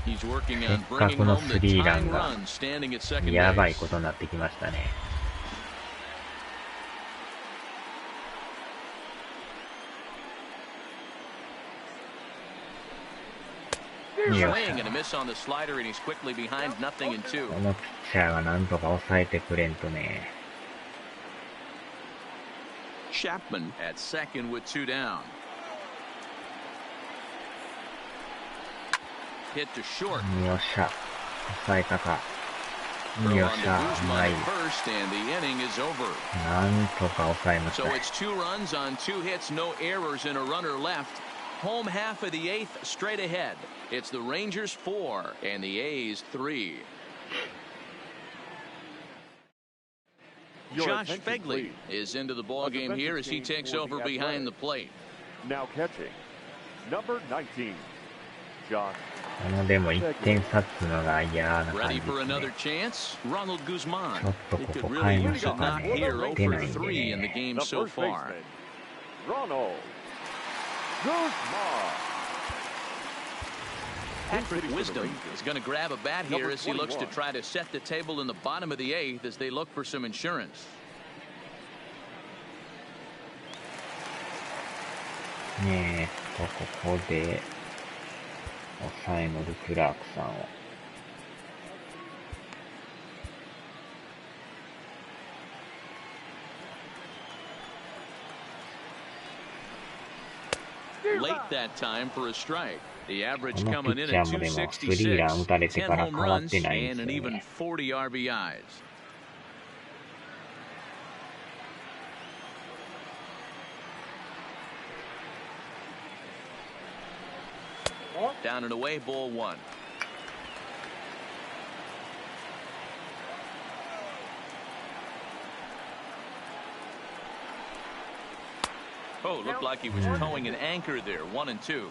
[SPEAKER 1] He's working
[SPEAKER 6] せ
[SPEAKER 1] on
[SPEAKER 6] っか
[SPEAKER 1] bringing
[SPEAKER 6] くの
[SPEAKER 1] home
[SPEAKER 6] ス
[SPEAKER 1] the
[SPEAKER 6] リーラ
[SPEAKER 1] tying
[SPEAKER 6] ンが
[SPEAKER 1] run, standing at second
[SPEAKER 6] やばい
[SPEAKER 1] base.
[SPEAKER 6] ことになってきましたね。
[SPEAKER 1] Swing and a miss on the slider, and he's quickly behind 0-2.
[SPEAKER 6] このピッチャーがなんとか抑えてくれんとね。
[SPEAKER 1] Chapman at second with 2 down. Hit to short.
[SPEAKER 6] よっしゃ。抑えたか。
[SPEAKER 1] Throw
[SPEAKER 6] よ
[SPEAKER 1] on
[SPEAKER 6] っ
[SPEAKER 1] to
[SPEAKER 6] しゃ。うま
[SPEAKER 1] Guzman
[SPEAKER 6] い。
[SPEAKER 1] first, and the inning is over.
[SPEAKER 6] なんとか抑えまし
[SPEAKER 1] So
[SPEAKER 6] た。
[SPEAKER 1] it's 2 runs on 2 hits, no errors, and a runner left. Home half of the 8th, straight ahead. It's the Rangers 4 and the A's 3. Josh Fegley is into the ballgame here as he takes over behind the plate.
[SPEAKER 4] Now catching, number 19, Josh.
[SPEAKER 6] このでも1点差っつのが嫌な感
[SPEAKER 1] Ready
[SPEAKER 6] じ
[SPEAKER 1] for
[SPEAKER 6] です
[SPEAKER 1] another
[SPEAKER 6] ね。
[SPEAKER 1] chance? Ronald Guzman.
[SPEAKER 6] ちょっと
[SPEAKER 1] He
[SPEAKER 6] こ
[SPEAKER 1] could
[SPEAKER 6] こ
[SPEAKER 1] really
[SPEAKER 6] 変えま
[SPEAKER 1] use
[SPEAKER 6] しょ
[SPEAKER 1] a
[SPEAKER 6] うか
[SPEAKER 1] knock
[SPEAKER 6] ね。
[SPEAKER 1] here
[SPEAKER 6] 出
[SPEAKER 1] over
[SPEAKER 6] ないんで
[SPEAKER 1] 3 in the
[SPEAKER 6] ね。
[SPEAKER 1] game
[SPEAKER 4] The
[SPEAKER 1] so
[SPEAKER 4] first
[SPEAKER 1] far.
[SPEAKER 4] baseman, Ronald Guzman.
[SPEAKER 1] Patrick Wisdom is going to grab a bat here as he looks to try to set the table in the bottom of the 8th as they look for some insurance.
[SPEAKER 6] ねえここで抑えのルクラークさんを。
[SPEAKER 1] Late that time for a strike. The average
[SPEAKER 6] このピ
[SPEAKER 1] coming
[SPEAKER 6] ッ
[SPEAKER 1] in
[SPEAKER 6] チャ
[SPEAKER 1] at
[SPEAKER 6] ーもでもスリーラン打たれて
[SPEAKER 1] 266,
[SPEAKER 6] か
[SPEAKER 1] 10
[SPEAKER 6] ら
[SPEAKER 1] home
[SPEAKER 6] 変わっ
[SPEAKER 1] runs,
[SPEAKER 6] てないん
[SPEAKER 1] and
[SPEAKER 6] です
[SPEAKER 1] an
[SPEAKER 6] よ
[SPEAKER 1] even
[SPEAKER 6] ね。
[SPEAKER 1] 40 RBIs. Down and away, ball 1. Oh, looked like he was towing an anchor there. 1-2.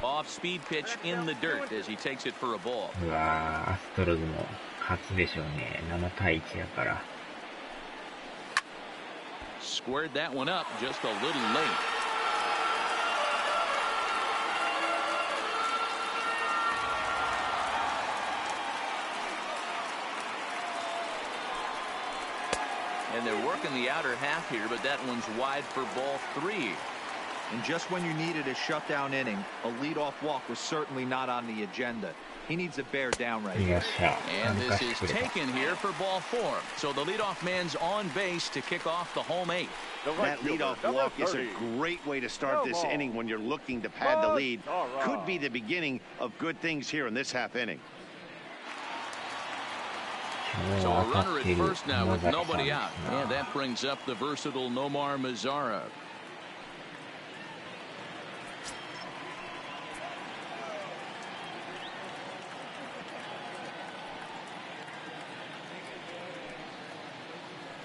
[SPEAKER 1] Off-speed pitch in the dirt as he takes it for a ball.
[SPEAKER 6] うわー、アストロズも勝つでしょうね。7対1やから。
[SPEAKER 1] Squared that one up just a little late. And they're working the outer half here, but that one's wide for ball 3.
[SPEAKER 3] And just when you needed a shutdown inning, a leadoff walk was certainly not on the agenda. He needs to bear down right here.
[SPEAKER 1] And this is taken here for ball 4. So the leadoff man's on base to kick off the home 8th.
[SPEAKER 2] That leadoff walk is a great way to start this inning when you're looking to pad the lead. Could be the beginning of good things here in this half inning.
[SPEAKER 1] So a runner at first now with nobody out. And that brings up the versatile Nomar Mazara.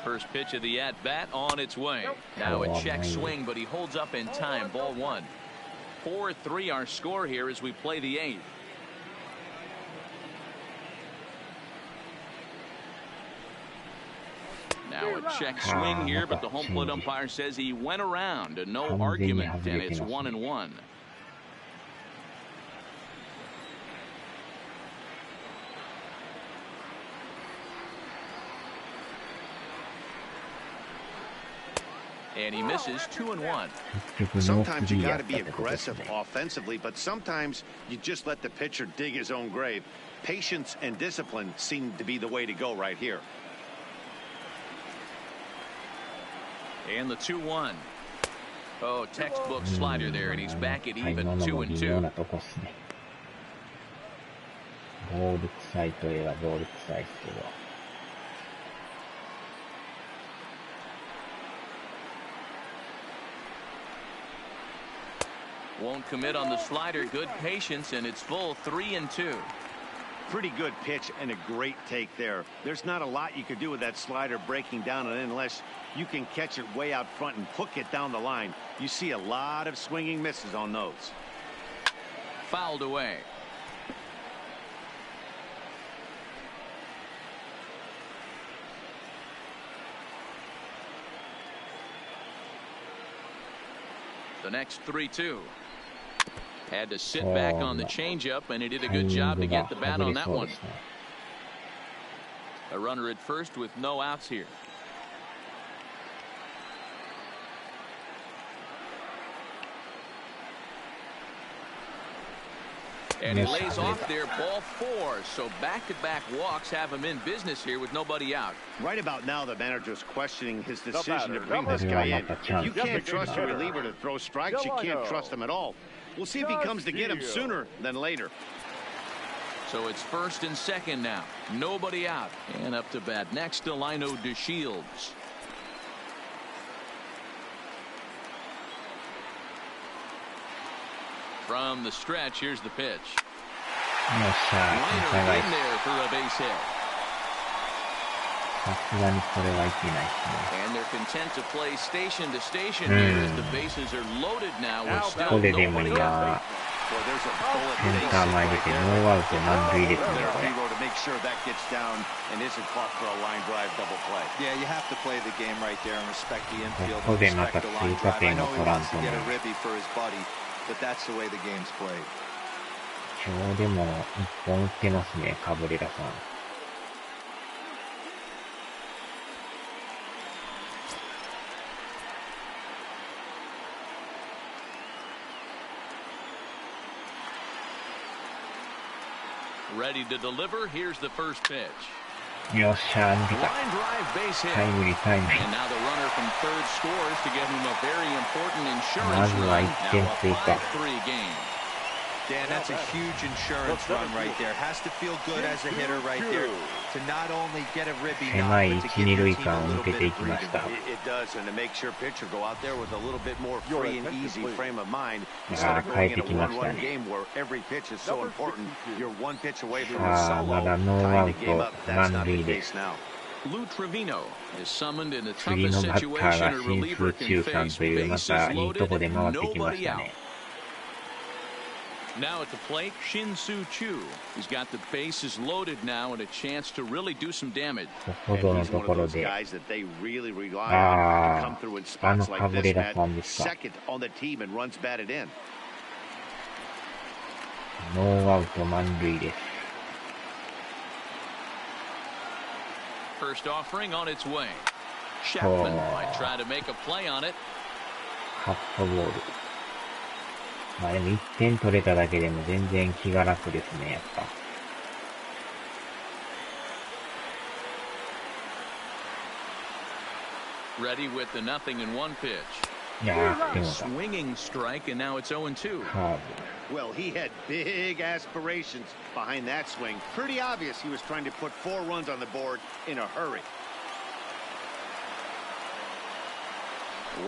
[SPEAKER 1] First pitch of the at-bat on its way. Now a check swing, but he holds up in time. Ball 1. 4-3 our score here as we play the 8th. Now a check swing here, but the home plate umpire says he went around. No argument, and it's 1-1. And he misses 2-1.
[SPEAKER 2] Sometimes you got to be aggressive offensively, but sometimes you just let the pitcher dig his own grave. Patience and discipline seem to be the way to go right here.
[SPEAKER 1] And the 2-1. Oh, textbook slider there, and he's back at even 2-2.
[SPEAKER 6] ボール臭いといえばボール臭いですけど。
[SPEAKER 1] Won't commit on the slider. Good patience, and it's full 3-2.
[SPEAKER 2] Pretty good pitch and a great take there. There's not a lot you could do with that slider breaking down, and unless you can catch it way out front and hook it down the line, you see a lot of swinging misses on those.
[SPEAKER 1] Fouled away. The next 3-2. Had to sit back on the changeup, and he did a good job to get the bat on that one. A runner at first with no outs here. And he lays off there, ball 4. So back-to-back walks have him in business here with nobody out.
[SPEAKER 2] Right about now, the manager's questioning his decision to bring this guy in. If you can't trust your reliever to throw strikes, you can't trust him at all. We'll see if he comes to get him sooner than later.
[SPEAKER 1] So it's first and second now. Nobody out. And up to bat next, Delino DeShields. From the stretch, here's the pitch. Liner in there for a base hit. And they're content to play station to station here as the bases are loaded now with still nobody out.
[SPEAKER 2] There's a bullet to make sure that gets down and isn't caught for a line drive double play.
[SPEAKER 3] Yeah, you have to play the game right there and respect the infield and respect the line drive. I know he wants to get a ribby for his buddy, but that's the way the game's played.
[SPEAKER 6] 今日でも一本打ってますね、カブレラさん。
[SPEAKER 1] Ready to deliver. Here's the first pitch.
[SPEAKER 6] よっしゃ、抜けた。
[SPEAKER 1] Line drive base hit.
[SPEAKER 6] タイムリー、タイムリー。
[SPEAKER 1] And now the runner from third scores to give him a very important
[SPEAKER 6] ま
[SPEAKER 1] insurance
[SPEAKER 6] ずは
[SPEAKER 1] run.
[SPEAKER 6] 1点
[SPEAKER 1] Now
[SPEAKER 6] 追
[SPEAKER 1] a
[SPEAKER 6] 加。
[SPEAKER 1] 5-3 game.
[SPEAKER 3] Dan, that's a huge insurance run right there. Has to feel good as a hitter right there to not only get a ribby knock,
[SPEAKER 6] 狭い
[SPEAKER 3] but
[SPEAKER 6] 一
[SPEAKER 3] to
[SPEAKER 6] 二
[SPEAKER 3] give
[SPEAKER 6] 塁
[SPEAKER 3] your team
[SPEAKER 6] 間
[SPEAKER 3] a
[SPEAKER 6] を抜
[SPEAKER 3] little
[SPEAKER 6] け
[SPEAKER 3] bit
[SPEAKER 6] てい
[SPEAKER 3] of
[SPEAKER 6] きま
[SPEAKER 3] breathing
[SPEAKER 6] した。
[SPEAKER 2] It does, and to make sure pitcher go out there with a little bit more free and easy frame of mind
[SPEAKER 6] あ
[SPEAKER 2] instead
[SPEAKER 6] あ、
[SPEAKER 2] of
[SPEAKER 6] 変え
[SPEAKER 2] going
[SPEAKER 6] て
[SPEAKER 2] in
[SPEAKER 6] き
[SPEAKER 2] a
[SPEAKER 6] ました
[SPEAKER 2] one-run
[SPEAKER 6] ね。
[SPEAKER 2] game where every pitch is so important. You're one pitch away from
[SPEAKER 6] さ
[SPEAKER 2] a
[SPEAKER 6] あ、ま
[SPEAKER 2] solo
[SPEAKER 6] だノーア
[SPEAKER 2] tying
[SPEAKER 6] ウ
[SPEAKER 2] the game
[SPEAKER 6] ト
[SPEAKER 2] up. That's
[SPEAKER 6] 満
[SPEAKER 2] not the
[SPEAKER 6] 塁で
[SPEAKER 2] case now.
[SPEAKER 1] Lou Trevino is summoned in the
[SPEAKER 6] 次
[SPEAKER 1] toughest
[SPEAKER 6] のバッター
[SPEAKER 1] situation
[SPEAKER 6] が
[SPEAKER 1] a
[SPEAKER 6] 新
[SPEAKER 1] reliever
[SPEAKER 6] 風
[SPEAKER 1] can
[SPEAKER 6] 中さん
[SPEAKER 1] face.
[SPEAKER 6] というま
[SPEAKER 1] Bases
[SPEAKER 6] たいいとこ
[SPEAKER 1] loaded,
[SPEAKER 6] で回ってきまし
[SPEAKER 1] nobody
[SPEAKER 6] た
[SPEAKER 1] out.
[SPEAKER 6] ね。
[SPEAKER 1] Now at the plate, Shin-Soo Choo. He's got the bases loaded now and a chance to really do some damage.
[SPEAKER 6] ここぞのところで、あのカブレラさんですか。ノーアウト満塁です。
[SPEAKER 1] First offering on its way. Chapman might try to make a play on it.
[SPEAKER 6] カットボール。まあでも1点取れただけでも全然気が楽ですね、やっぱ。
[SPEAKER 1] Ready with the 0-1 pitch.
[SPEAKER 6] いやー、でも
[SPEAKER 1] Swinging strike and now it's 0-2.
[SPEAKER 6] カー
[SPEAKER 2] Well, he had big aspirations behind that swing. Pretty obvious he was trying to put 4 runs on the board in a hurry.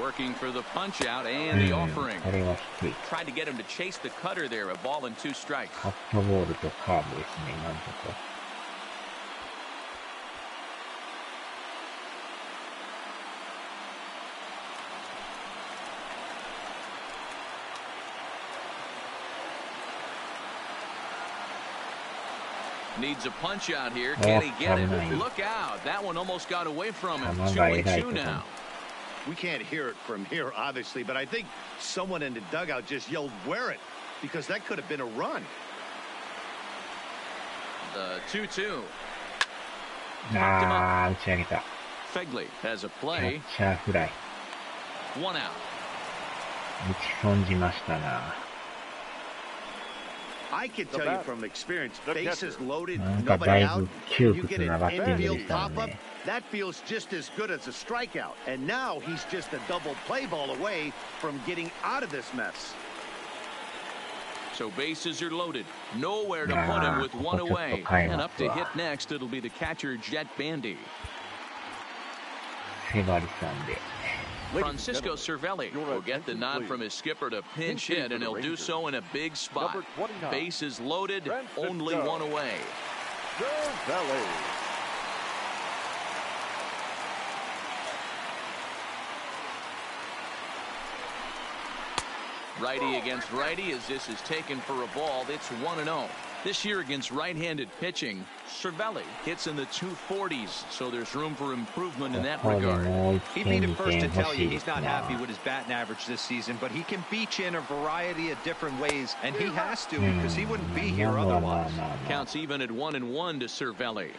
[SPEAKER 1] Working for the punch out and the offering.
[SPEAKER 6] これは低い。
[SPEAKER 1] Tried to get him to chase the cutter there. A ball and 2 strikes.
[SPEAKER 6] カットボールとカーブですね、なんとか。
[SPEAKER 1] Needs a punch out here. Can he get it? Look out. That one almost got away from him. 2-2 now.
[SPEAKER 2] We can't hear it from here, obviously, but I think someone in the dugout just yelled, "Wear it," because that could have been a run.
[SPEAKER 1] The 2-2.
[SPEAKER 6] あー、打ち上げた。
[SPEAKER 1] Fegley has a
[SPEAKER 6] キャ
[SPEAKER 1] play.
[SPEAKER 6] ッチャーフライ。
[SPEAKER 1] 1 out.
[SPEAKER 6] 打ち損じましたな。
[SPEAKER 2] I can tell you from experience, bases loaded,
[SPEAKER 6] なんか
[SPEAKER 2] nobody
[SPEAKER 6] だい
[SPEAKER 2] out.
[SPEAKER 6] ぶ窮
[SPEAKER 2] You
[SPEAKER 6] 屈
[SPEAKER 2] get
[SPEAKER 6] な
[SPEAKER 2] an
[SPEAKER 6] バッティングで
[SPEAKER 2] infield
[SPEAKER 6] したもん
[SPEAKER 2] pop-up.
[SPEAKER 6] ね。
[SPEAKER 2] That feels just as good as a strikeout. And now he's just a double play ball away from getting out of this mess.
[SPEAKER 1] So bases are loaded. Nowhere to put him with 1 away. And up to hit next, it'll be the catcher, Jet Bandy.
[SPEAKER 6] セバリさんで。
[SPEAKER 1] Francisco Cervelli will get the nod from his skipper to pinch hit, and he'll do so in a big spot. Bases loaded, only 1 away.
[SPEAKER 4] Cervelli.
[SPEAKER 1] Righty against righty as this is taken for a ball. It's 1-0. This year against right-handed pitching, Cervelli hits in the 240s, so there's room for improvement in that regard.
[SPEAKER 3] He'd be the first to tell you he's not happy with his batting average this season, but he can beat you in a variety of different ways, and he has to because he wouldn't be here otherwise.
[SPEAKER 1] Counts even at 1-1 to Cervelli.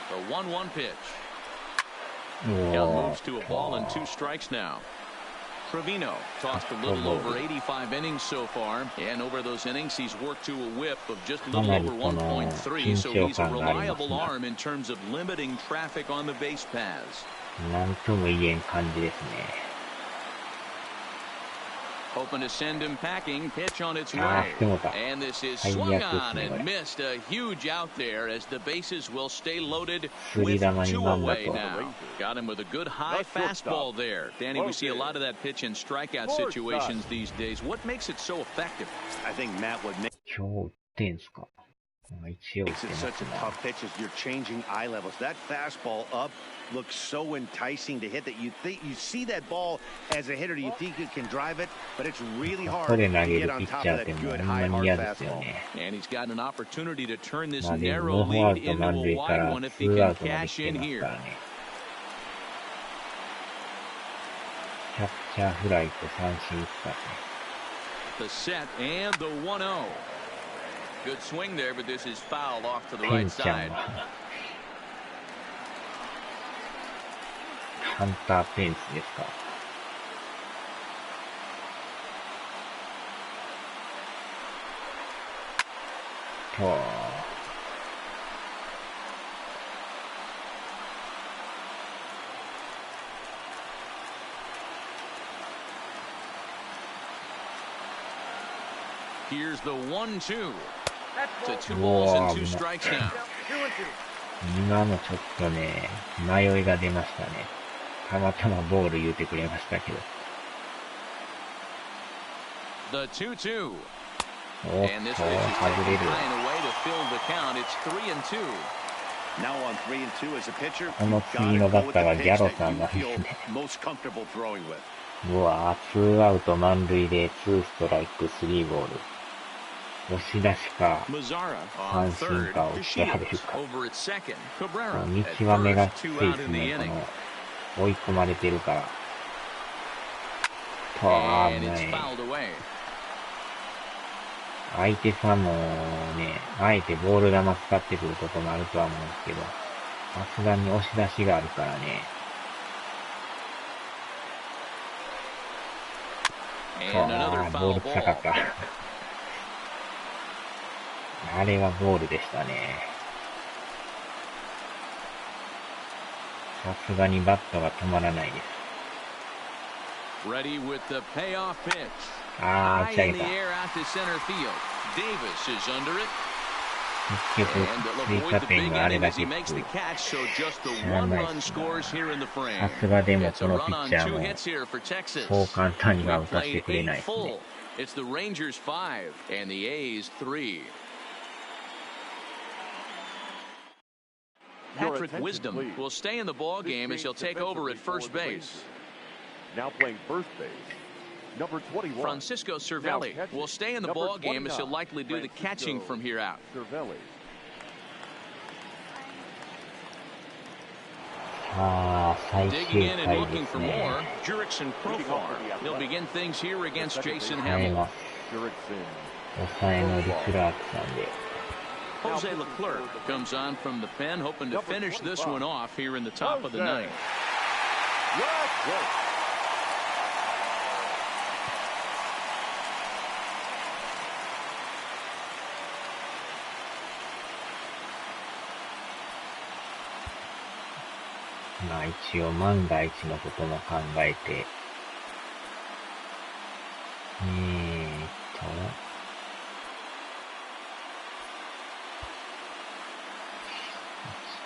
[SPEAKER 1] The 1-1 pitch. Count moves to a ball and 2 strikes now. Trevino tossed a little over 85 innings so far, and over those innings he's worked to a whip of just a little over 1.3, so he's a reliable arm in terms of limiting traffic on the base paths.
[SPEAKER 6] なんとも言えん感じですね。
[SPEAKER 1] Hoping to send him packing. Pitch on its way. And this is swung on and missed. A huge out there as the bases will stay loaded with 2 away now. Got him with a good high fastball there. Danny, we see a lot of that pitch in strikeout situations these days. What makes it so effective?
[SPEAKER 2] I think Matt would make
[SPEAKER 6] 今日打ってんすか。一応打っ
[SPEAKER 2] it
[SPEAKER 6] てま
[SPEAKER 2] such
[SPEAKER 6] す
[SPEAKER 2] a
[SPEAKER 6] ね。
[SPEAKER 2] tough pitch as you're changing eye levels. That fastball up looks so enticing to hit that you think you see that ball as a hitter. You think you can drive it, but it's really
[SPEAKER 6] こ
[SPEAKER 2] hard
[SPEAKER 6] こで
[SPEAKER 2] to
[SPEAKER 6] 投げ
[SPEAKER 2] get
[SPEAKER 6] る
[SPEAKER 2] on
[SPEAKER 6] ピッ
[SPEAKER 2] top
[SPEAKER 6] チャ
[SPEAKER 2] of
[SPEAKER 6] ーって
[SPEAKER 2] that
[SPEAKER 6] もう
[SPEAKER 2] good
[SPEAKER 6] ほん
[SPEAKER 2] high
[SPEAKER 6] まに
[SPEAKER 2] hard
[SPEAKER 6] 嫌ですよ
[SPEAKER 2] fastball.
[SPEAKER 6] ね。
[SPEAKER 1] And he's got an opportunity to turn this
[SPEAKER 6] まあでも
[SPEAKER 1] narrow
[SPEAKER 6] ノーアウ
[SPEAKER 1] lead
[SPEAKER 6] ト
[SPEAKER 1] into
[SPEAKER 6] 満
[SPEAKER 1] a
[SPEAKER 6] 塁か
[SPEAKER 1] wide
[SPEAKER 6] ら
[SPEAKER 1] one if
[SPEAKER 6] ツ
[SPEAKER 1] he
[SPEAKER 6] ーアウ
[SPEAKER 1] can
[SPEAKER 6] トまで
[SPEAKER 1] cash
[SPEAKER 6] 来て
[SPEAKER 1] in
[SPEAKER 6] ます
[SPEAKER 1] here.
[SPEAKER 6] からね。キャッチャーフライと三振打ったね。
[SPEAKER 1] The set and the 1-0. Good swing there, but this is fouled off to the
[SPEAKER 6] ペ
[SPEAKER 1] right
[SPEAKER 6] ンちゃん
[SPEAKER 1] side.
[SPEAKER 6] はハンター・ペンスですか。
[SPEAKER 1] Here's the 1-2. To 2 balls and 2 strikes now.
[SPEAKER 6] 今のちょっとね、迷いが出ましたね。たまたまボール言うてくれましたけど。
[SPEAKER 1] The 2-2.
[SPEAKER 6] おっと、
[SPEAKER 1] And this
[SPEAKER 6] 外
[SPEAKER 1] pitch is
[SPEAKER 6] れ
[SPEAKER 1] taken
[SPEAKER 6] る。
[SPEAKER 1] high and away to fill the count. It's 3-2.
[SPEAKER 2] Now on 3-2 as a pitcher,
[SPEAKER 6] この次のバッターがギャロさんなんですね。
[SPEAKER 2] most comfortable throwing with.
[SPEAKER 6] うわぁ、2アウト満塁で2ストライク3ボール。押し出しか、三振かを取られるか。見極めがきついですね、この、追い込まれてるから。と、危ない。相手さんもね、あえてボール球使ってくることもあるとは思うんですけど、さすがに押し出しがあるからね。ボール臭かった。あれはボールでしたね。さすがにバットが止まらないです。あー、打ち上げた。結局、追加点があれだけつく。知らないですな。さすがでもこのピッチャーも、そう簡単には打たせてくれないですね。
[SPEAKER 1] It's the Rangers 5 and the A's 3. Patrick Wisdom will stay in the ball game as he'll take over at first base.
[SPEAKER 4] Now playing first base, number 21.
[SPEAKER 1] Francisco Cervelli will stay in the ball game as he'll likely do the catching from here out. Digging in and looking for more, Jurickson Profar. He'll begin things here against Jason Hamill. Jose Leclerc comes on from the pen, hoping to finish this one off here in the top of the ninth.
[SPEAKER 6] まあ一応万が一のことも考えて、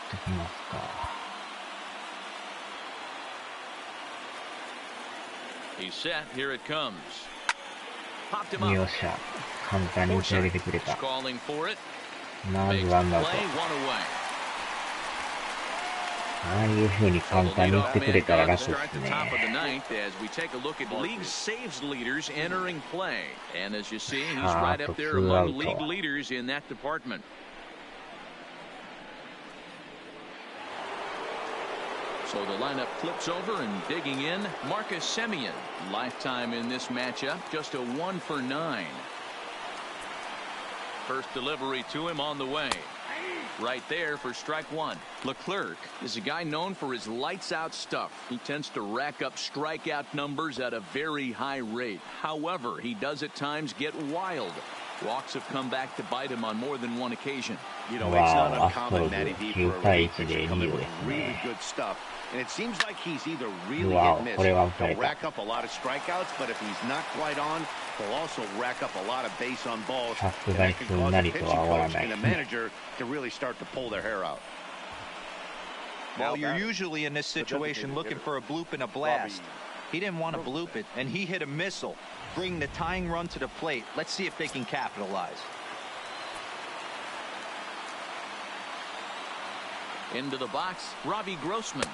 [SPEAKER 6] ときますか。よっしゃ、簡単に打ち上げてくれた。まずワンアウト。ああいう風に簡単に打ってくれたら楽ですね。あと2アウト。
[SPEAKER 1] So the lineup flips over and digging in, Marcus Semien. Lifetime in this matchup, just a 1 for 9. First delivery to him on the way. Right there for strike one. Leclerc is a guy known for his lights-out stuff. He tends to rack up strikeout numbers at a very high rate. However, he does at times get wild. Walks have come back to bite him on more than one occasion.
[SPEAKER 2] You know, it's not uncommon, Matty D, for a reliever to come in with really good stuff. And it seems like he's either really hit miss. He'll rack up a lot of strikeouts, but if he's not quite on, he'll also rack up a lot of base on balls. And that can cause a pitching coach and a manager to really start to pull their hair out.
[SPEAKER 3] Well, you're usually in this situation looking for a bloop and a blast. He didn't want to bloop it, and he hit a missile, bringing the tying run to the plate. Let's see if they can capitalize.
[SPEAKER 1] Into the box, Robbie Grossman.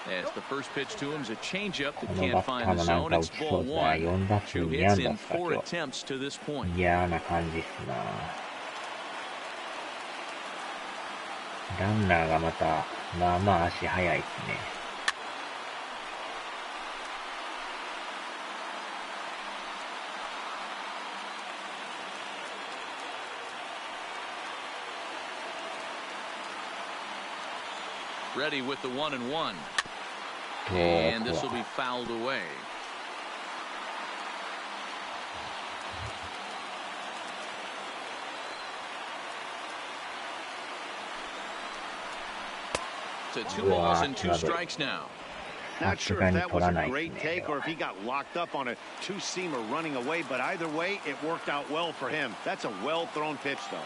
[SPEAKER 1] As the first pitch to him is a changeup that can't find the zone. It's ball one. 2 hits in 4 attempts to this point.
[SPEAKER 6] 嫌な感じっすな。ランナーがまた、まあまあ足速いっすね。
[SPEAKER 1] Ready with the 1-1. And this will be fouled away. To 2 balls and 2 strikes now.
[SPEAKER 2] Not sure if that was a great take or if he got locked up on a two-seamer running away, but either way, it worked out well for him. That's a well-thrown pitch, though.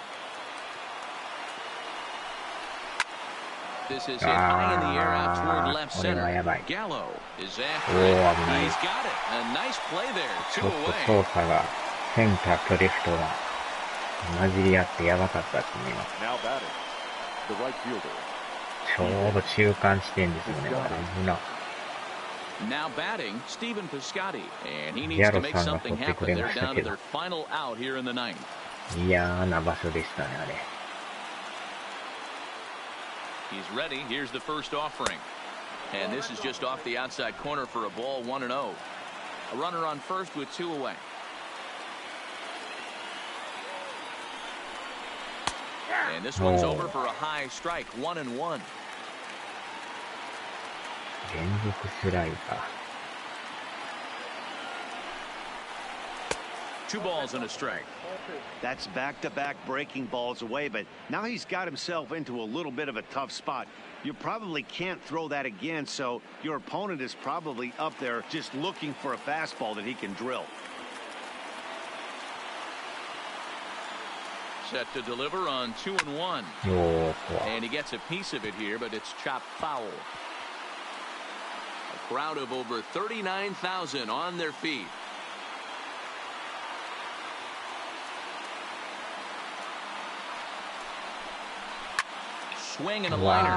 [SPEAKER 1] This is hit high in the air out toward left center. Gallo is after it. He's got it. A nice play there. 2 away.
[SPEAKER 6] 操作がセンターとレフトが混じり合ってやばかったですね。ちょうど中間地点ですよね。危な。
[SPEAKER 1] Now batting, Stephen Piscotty, and he needs to make something happen. They're down to their final out here in the ninth.
[SPEAKER 6] 嫌な場所でしたね、あれ。
[SPEAKER 1] He's ready. Here's the first offering. And this is just off the outside corner for a ball 1-0. A runner on first with 2 away. And this one's over for a high strike, 1-1.
[SPEAKER 6] 連続スライダー。
[SPEAKER 1] 2 balls and a strike.
[SPEAKER 2] That's back-to-back breaking balls away, but now he's got himself into a little bit of a tough spot. You probably can't throw that again, so your opponent is probably up there just looking for a fastball that he can drill.
[SPEAKER 1] Set to deliver on 2-1. And he gets a piece of it here, but it's chopped foul. A crowd of over 39,000 on their feet. Swing and a liner.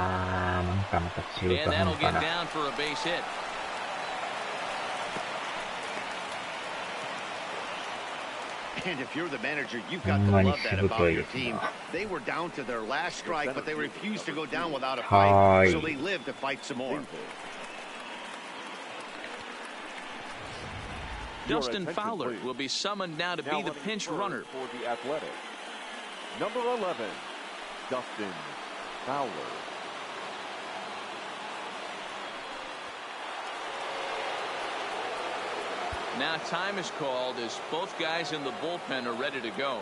[SPEAKER 1] And that'll get down for a base hit.
[SPEAKER 2] And if you're the manager, you've got to love that about your team. They were down to their last strike, but they refused to go down without a fight, so they lived to fight some more.
[SPEAKER 1] Dustin Fowler will be summoned now to be the pinch runner.
[SPEAKER 4] For the Athletic, number 11, Dustin Fowler.
[SPEAKER 1] Now time is called as both guys in the bullpen are ready to go.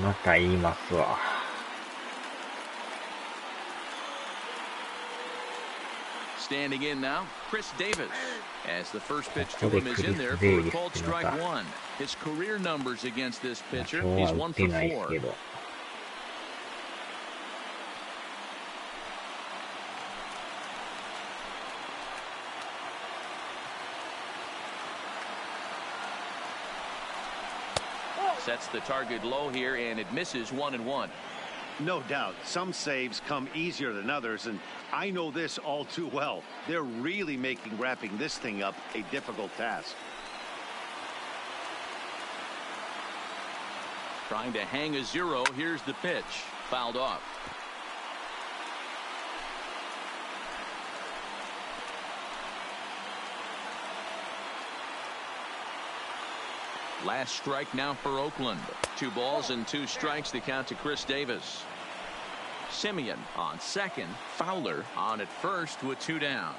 [SPEAKER 6] また言いますわ。
[SPEAKER 1] Standing in now, Chris Davis, as the first pitch to him is in there for a called strike 1. His career numbers against this pitcher, he's 1 for 4. Sets the target low here, and it misses 1-1.
[SPEAKER 2] No doubt. Some saves come easier than others, and I know this all too well. They're really making wrapping this thing up a difficult task.
[SPEAKER 1] Trying to hang a 0. Here's the pitch. Fouled off. Last strike now for Oakland. 2 balls and 2 strikes to count to Chris Davis. Simeon on second. Fowler on at first with 2 down.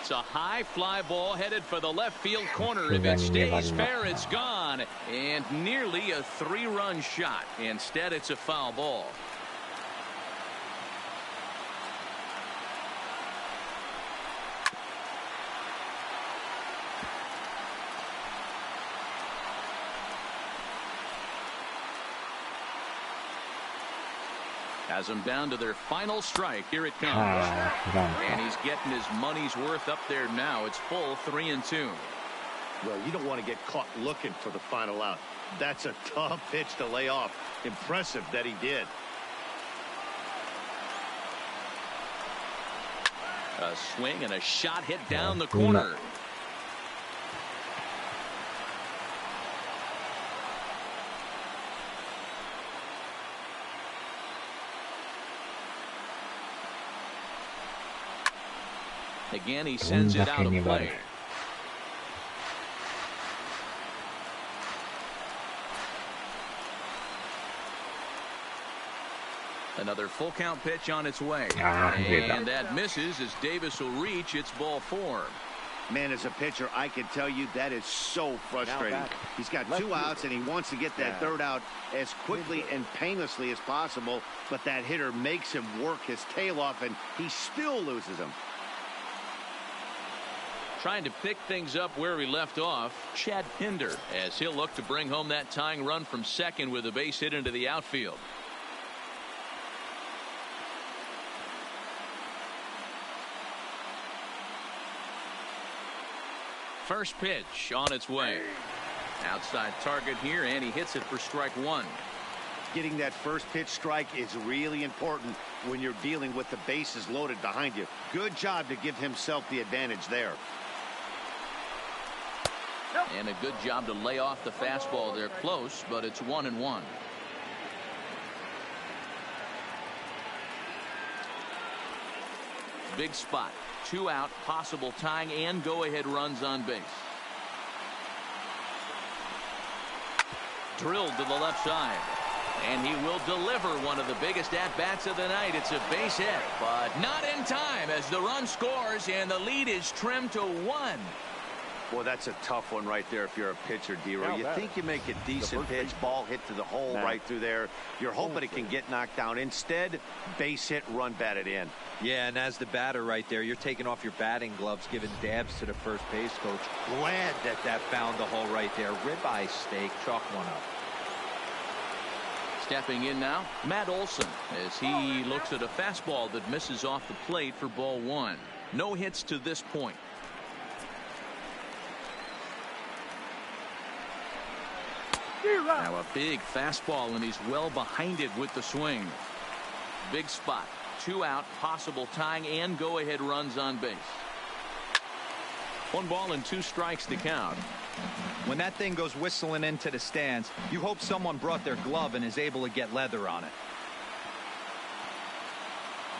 [SPEAKER 1] It's a high fly ball headed for the left field corner. If it stays fair, it's gone. And nearly a 3-run shot. Instead, it's a foul ball. Has them down to their final strike. Here it comes. And he's getting his money's worth up there now. It's full 3-2.
[SPEAKER 2] Well, you don't want to get caught looking for the final out. That's a tough pitch to lay off. Impressive that he did.
[SPEAKER 1] A swing and a shot hit down the corner. Again, he sends it out of play. Another full count pitch on its way. And that misses as Davis will reach. It's ball 4.
[SPEAKER 2] Man, as a pitcher, I can tell you that is so frustrating. He's got 2 outs, and he wants to get that 3rd out as quickly and painlessly as possible, but that hitter makes him work his tail off, and he still loses him.
[SPEAKER 1] Trying to pick things up where we left off, Chad Pinder, as he'll look to bring home that tying run from second with a base hit into the outfield. First pitch on its way. Outside target here, and he hits it for strike 1.
[SPEAKER 2] Getting that first pitch strike is really important when you're dealing with the bases loaded behind you. Good job to give himself the advantage there.
[SPEAKER 1] And a good job to lay off the fastball there. Close, but it's 1-1. Big spot. 2 out, possible tying and go-ahead runs on base. Drilled to the left side. And he will deliver one of the biggest at-bats of the night. It's a base hit, but not in time as the run scores and the lead is trimmed to 1.
[SPEAKER 2] Well, that's a tough one right there if you're a pitcher, D-Roy. You think you make a decent pitch, ball hit to the hole right through there. You're hoping it can get knocked down. Instead, base hit, run batted in.
[SPEAKER 3] Yeah, and as the batter right there, you're taking off your batting gloves, giving dabs to the first base coach. Glad that found the hole right there. Ribeye steak, chalk one up.
[SPEAKER 1] Stepping in now, Matt Olson, as he looks at a fastball that misses off the plate for ball 1. No hits to this point. Now a big fastball, and he's well behind it with the swing. Big spot. 2 out, possible tying and go-ahead runs on base. 1 ball and 2 strikes to count.
[SPEAKER 3] When that thing goes whistling into the stands, you hope someone brought their glove and is able to get leather on it.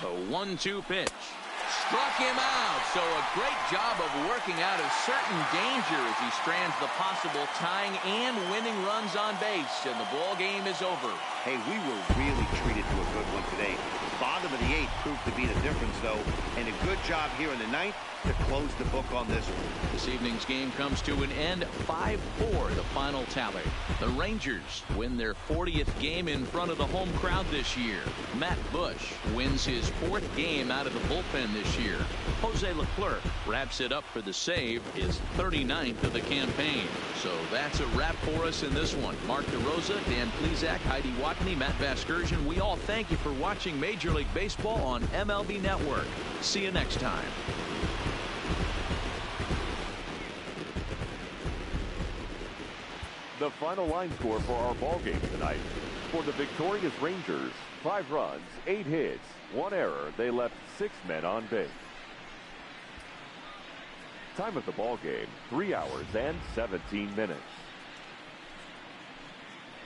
[SPEAKER 1] The 1-2 pitch. Struck him out. So a great job of working out a certain danger as he strands the possible tying and winning runs on base, and the ball game is over.
[SPEAKER 2] Hey, we were really treated to a good one today. Bottom of the 8th proved to be the difference, though, and a good job here in the 9th to close the book on this one.
[SPEAKER 1] This evening's game comes to an end. 5-4 the final tally. The Rangers win their 40th game in front of the home crowd this year. Matt Bush wins his 4th game out of the bullpen this year. Jose Leclerc wraps it up for the save, his 39th of the campaign. So that's a wrap for us in this one. Mark DeRosa, Dan Plesac, Heidi Watney, Matt Vasgersian, we all thank you for watching Major League Baseball on MLB Network. See you next time.
[SPEAKER 4] The final line score for our ball game tonight. For the victorious Rangers, 5 runs, 8 hits, 1 error. They left 6 men on base. Time of the ball game, 3 hours and 17 minutes.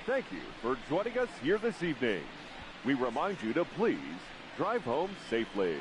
[SPEAKER 4] Thank you for joining us here this evening. We remind you to please drive home safely.